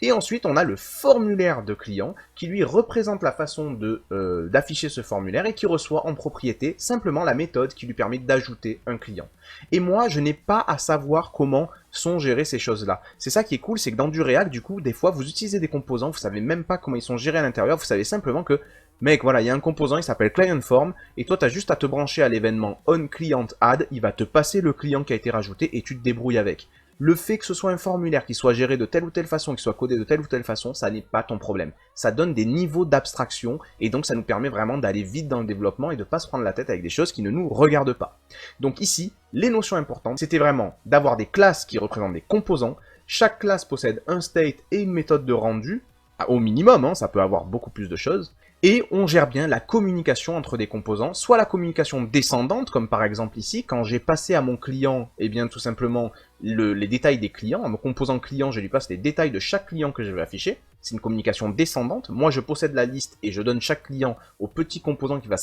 Et ensuite, on a le formulaire de client qui lui représente la façon d'afficher ce formulaire et qui reçoit en propriété simplement la méthode qui lui permet d'ajouter un client. Et moi, je n'ai pas à savoir comment sont gérées ces choses-là. C'est ça qui est cool, c'est que dans du React, du coup, des fois, vous utilisez des composants, vous savez même pas comment ils sont gérés à l'intérieur, vous savez simplement que mec, voilà, il y a un composant, il s'appelle ClientForm, et toi, tu as juste à te brancher à l'événement onClientAdd, il va te passer le client qui a été rajouté, et tu te débrouilles avec. Le fait que ce soit un formulaire qui soit géré de telle ou telle façon, qui soit codé de telle ou telle façon, ça n'est pas ton problème. Ça donne des niveaux d'abstraction, et donc ça nous permet vraiment d'aller vite dans le développement et de pas se prendre la tête avec des choses qui ne nous regardent pas. Donc ici, les notions importantes, c'était vraiment d'avoir des classes qui représentent des composants. Chaque classe possède un state et une méthode de rendu, au minimum, hein, ça peut avoir beaucoup plus de choses. Et on gère bien la communication entre des composants, soit la communication descendante, comme par exemple ici, quand j'ai passé à mon client, eh bien tout simplement les détails des clients, à mon composant client, je lui passe les détails de chaque client que je vais afficher, c'est une communication descendante, moi je possède la liste et je donne chaque client au petit composant qui va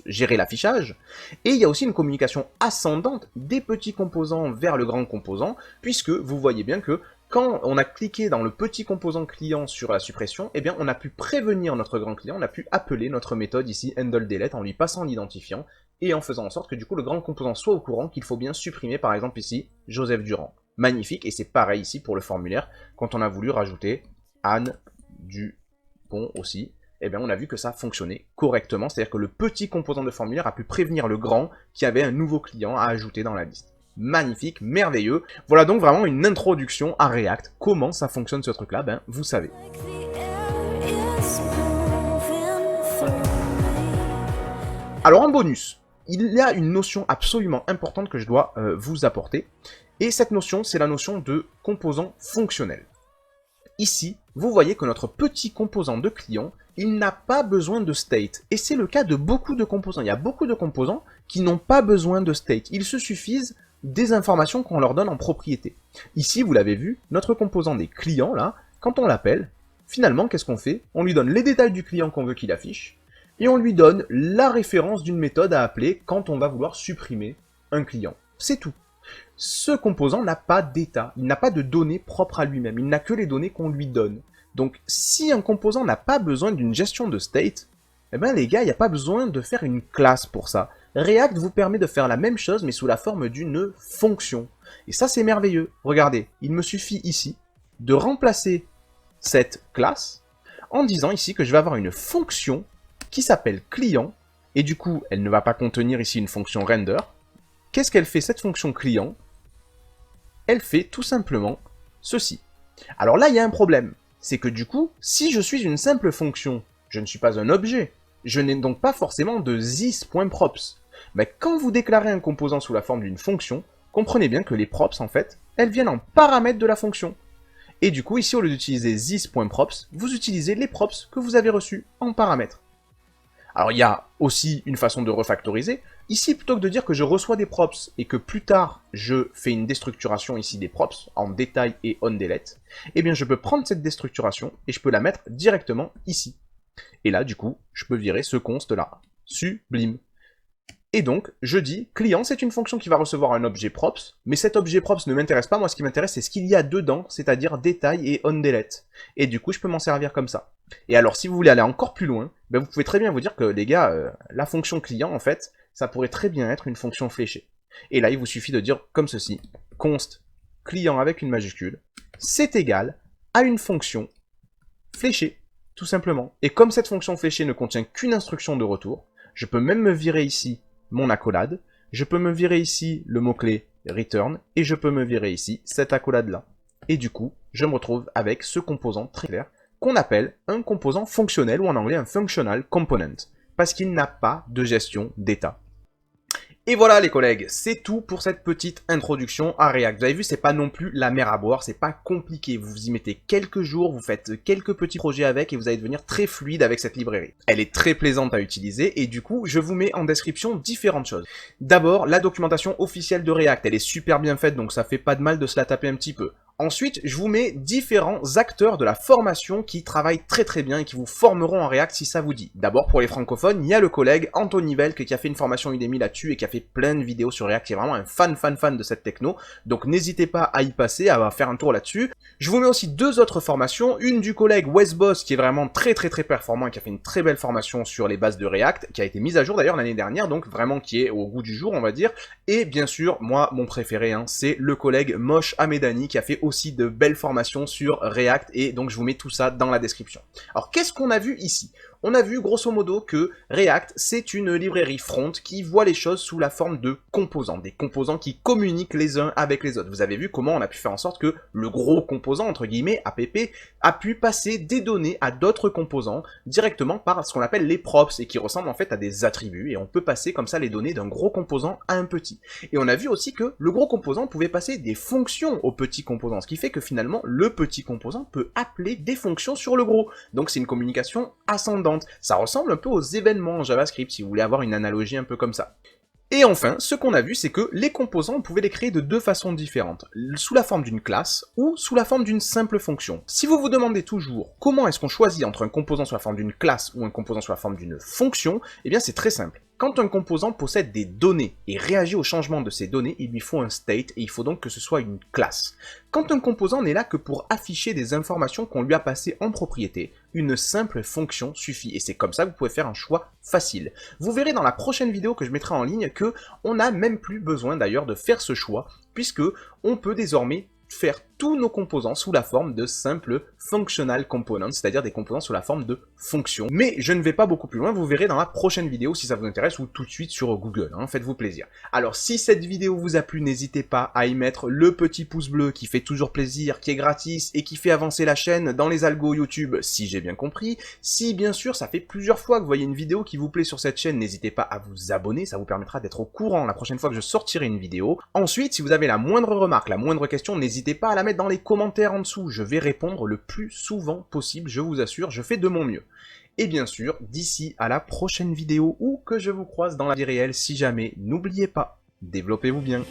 gérer l'affichage, et il y a aussi une communication ascendante des petits composants vers le grand composant, puisque vous voyez bien que quand on a cliqué dans le petit composant client sur la suppression, eh bien on a pu prévenir notre grand client, on a pu appeler notre méthode ici handleDelete en lui passant l'identifiant et en faisant en sorte que du coup le grand composant soit au courant qu'il faut bien supprimer par exemple ici Joseph Durand. Magnifique, et c'est pareil ici pour le formulaire, quand on a voulu rajouter Anne Dupont aussi, eh bien on a vu que ça fonctionnait correctement, c'est-à-dire que le petit composant de formulaire a pu prévenir le grand qui avait un nouveau client à ajouter dans la liste. Magnifique, merveilleux. Voilà donc vraiment une introduction à React. Comment ça fonctionne ce truc-là? Ben, vous savez. Alors en bonus, il y a une notion absolument importante que je dois vous apporter. Et cette notion, c'est la notion de composant fonctionnel. Ici, vous voyez que notre petit composant de client, il n'a pas besoin de state. Et c'est le cas de beaucoup de composants. Il y a beaucoup de composants qui n'ont pas besoin de state. Ils se suffisent des informations qu'on leur donne en propriété. Ici, vous l'avez vu, notre composant des clients, là, quand on l'appelle, finalement, qu'est-ce qu'on fait? On lui donne les détails du client qu'on veut qu'il affiche, et on lui donne la référence d'une méthode à appeler quand on va vouloir supprimer un client. C'est tout. Ce composant n'a pas d'état, il n'a pas de données propres à lui-même, il n'a que les données qu'on lui donne. Donc, si un composant n'a pas besoin d'une gestion de state, eh ben les gars, il n'y a pas besoin de faire une classe pour ça. React vous permet de faire la même chose, mais sous la forme d'une fonction. Et ça, c'est merveilleux. Regardez, il me suffit ici de remplacer cette classe en disant ici que je vais avoir une fonction qui s'appelle client, et du coup, elle ne va pas contenir ici une fonction render. Qu'est-ce qu'elle fait, cette fonction client? Elle fait tout simplement ceci. Alors là, il y a un problème. C'est que du coup, si je suis une simple fonction, je ne suis pas un objet. Je n'ai donc pas forcément de this.props. Mais quand vous déclarez un composant sous la forme d'une fonction, comprenez bien que les props, en fait, elles viennent en paramètre de la fonction. Et du coup, ici, au lieu d'utiliser this.props, vous utilisez les props que vous avez reçus en paramètre. Alors, il y a aussi une façon de refactoriser. Ici, plutôt que de dire que je reçois des props et que plus tard, je fais une déstructuration ici des props en détail et onDelete, eh bien, je peux prendre cette déstructuration et je peux la mettre directement ici. Et là, du coup, je peux virer ce const-là. Sublime. Et donc, je dis, client, c'est une fonction qui va recevoir un objet props, mais cet objet props ne m'intéresse pas, moi ce qui m'intéresse c'est ce qu'il y a dedans, c'est-à-dire détail et onDelete. Et du coup, je peux m'en servir comme ça. Et alors, si vous voulez aller encore plus loin, ben, vous pouvez très bien vous dire que, les gars, la fonction client, en fait, ça pourrait très bien être une fonction fléchée. Et là, il vous suffit de dire comme ceci, const client avec une majuscule, c'est égal à une fonction fléchée, tout simplement. Et comme cette fonction fléchée ne contient qu'une instruction de retour, je peux même me virer ici mon accolade, je peux me virer ici le mot-clé return, et je peux me virer ici cette accolade-là. Et du coup, je me retrouve avec ce composant très clair qu'on appelle un composant fonctionnel, ou en anglais un functional component, parce qu'il n'a pas de gestion d'état. Et voilà les collègues, c'est tout pour cette petite introduction à React. Vous avez vu, c'est pas non plus la mer à boire, c'est pas compliqué. Vous y mettez quelques jours, vous faites quelques petits projets avec et vous allez devenir très fluide avec cette librairie. Elle est très plaisante à utiliser et du coup, je vous mets en description différentes choses. D'abord, la documentation officielle de React, elle est super bien faite donc ça fait pas de mal de se la taper un petit peu. Ensuite, je vous mets différents acteurs de la formation qui travaillent très très bien et qui vous formeront en React si ça vous dit. D'abord, pour les francophones, il y a le collègue Anthony Velk qui a fait une formation Udemy là-dessus et qui a fait plein de vidéos sur React, qui est vraiment un fan de cette techno. Donc n'hésitez pas à y passer, à faire un tour là-dessus. Je vous mets aussi deux autres formations, une du collègue Wes Boss qui est vraiment très performant et qui a fait une très belle formation sur les bases de React, qui a été mise à jour d'ailleurs l'année dernière, donc vraiment qui est au goût du jour on va dire. Et bien sûr, moi, mon préféré, c'est le collègue Mosh Hamedani qui a fait aussi de belles formations sur React et donc je vous mets tout ça dans la description. Alors qu'est-ce qu'on a vu ici? On a vu grosso modo que React, c'est une librairie front qui voit les choses sous la forme de composants, des composants qui communiquent les uns avec les autres. Vous avez vu comment on a pu faire en sorte que le gros composant, entre guillemets, app, a pu passer des données à d'autres composants directement par ce qu'on appelle les props et qui ressemblent en fait à des attributs et on peut passer comme ça les données d'un gros composant à un petit. Et on a vu aussi que le gros composant pouvait passer des fonctions au petit composant, ce qui fait que finalement le petit composant peut appeler des fonctions sur le gros. Donc c'est une communication ascendante. Ça ressemble un peu aux événements en JavaScript, si vous voulez avoir une analogie un peu comme ça. Et enfin, ce qu'on a vu, c'est que les composants, on pouvait les créer de deux façons différentes, sous la forme d'une classe ou sous la forme d'une simple fonction. Si vous vous demandez toujours comment est-ce qu'on choisit entre un composant sous la forme d'une classe ou un composant sous la forme d'une fonction, eh bien c'est très simple. Quand un composant possède des données et réagit au changement de ces données, il lui faut un state et il faut donc que ce soit une classe. Quand un composant n'est là que pour afficher des informations qu'on lui a passées en propriété, une simple fonction suffit et c'est comme ça que vous pouvez faire un choix facile. Vous verrez dans la prochaine vidéo que je mettrai en ligne que on n'a même plus besoin d'ailleurs de faire ce choix puisque on peut désormais faire tous nos composants sous la forme de simples functional components, c'est-à-dire des composants sous la forme de fonctions. Mais je ne vais pas beaucoup plus loin, vous verrez dans la prochaine vidéo si ça vous intéresse ou tout de suite sur Google, faites-vous plaisir. Alors si cette vidéo vous a plu, n'hésitez pas à y mettre le petit pouce bleu qui fait toujours plaisir, qui est gratis et qui fait avancer la chaîne dans les algos YouTube, si j'ai bien compris. Si bien sûr ça fait plusieurs fois que vous voyez une vidéo qui vous plaît sur cette chaîne, n'hésitez pas à vous abonner, ça vous permettra d'être au courant la prochaine fois que je sortirai une vidéo. Ensuite, si vous avez la moindre remarque, la moindre question, n'hésitez pas à la mettre dans les commentaires en dessous, je vais répondre le plus souvent possible, je vous assure, je fais de mon mieux. Et bien sûr, d'ici à la prochaine vidéo ou que je vous croise dans la vie réelle, si jamais, n'oubliez pas, développez-vous bien.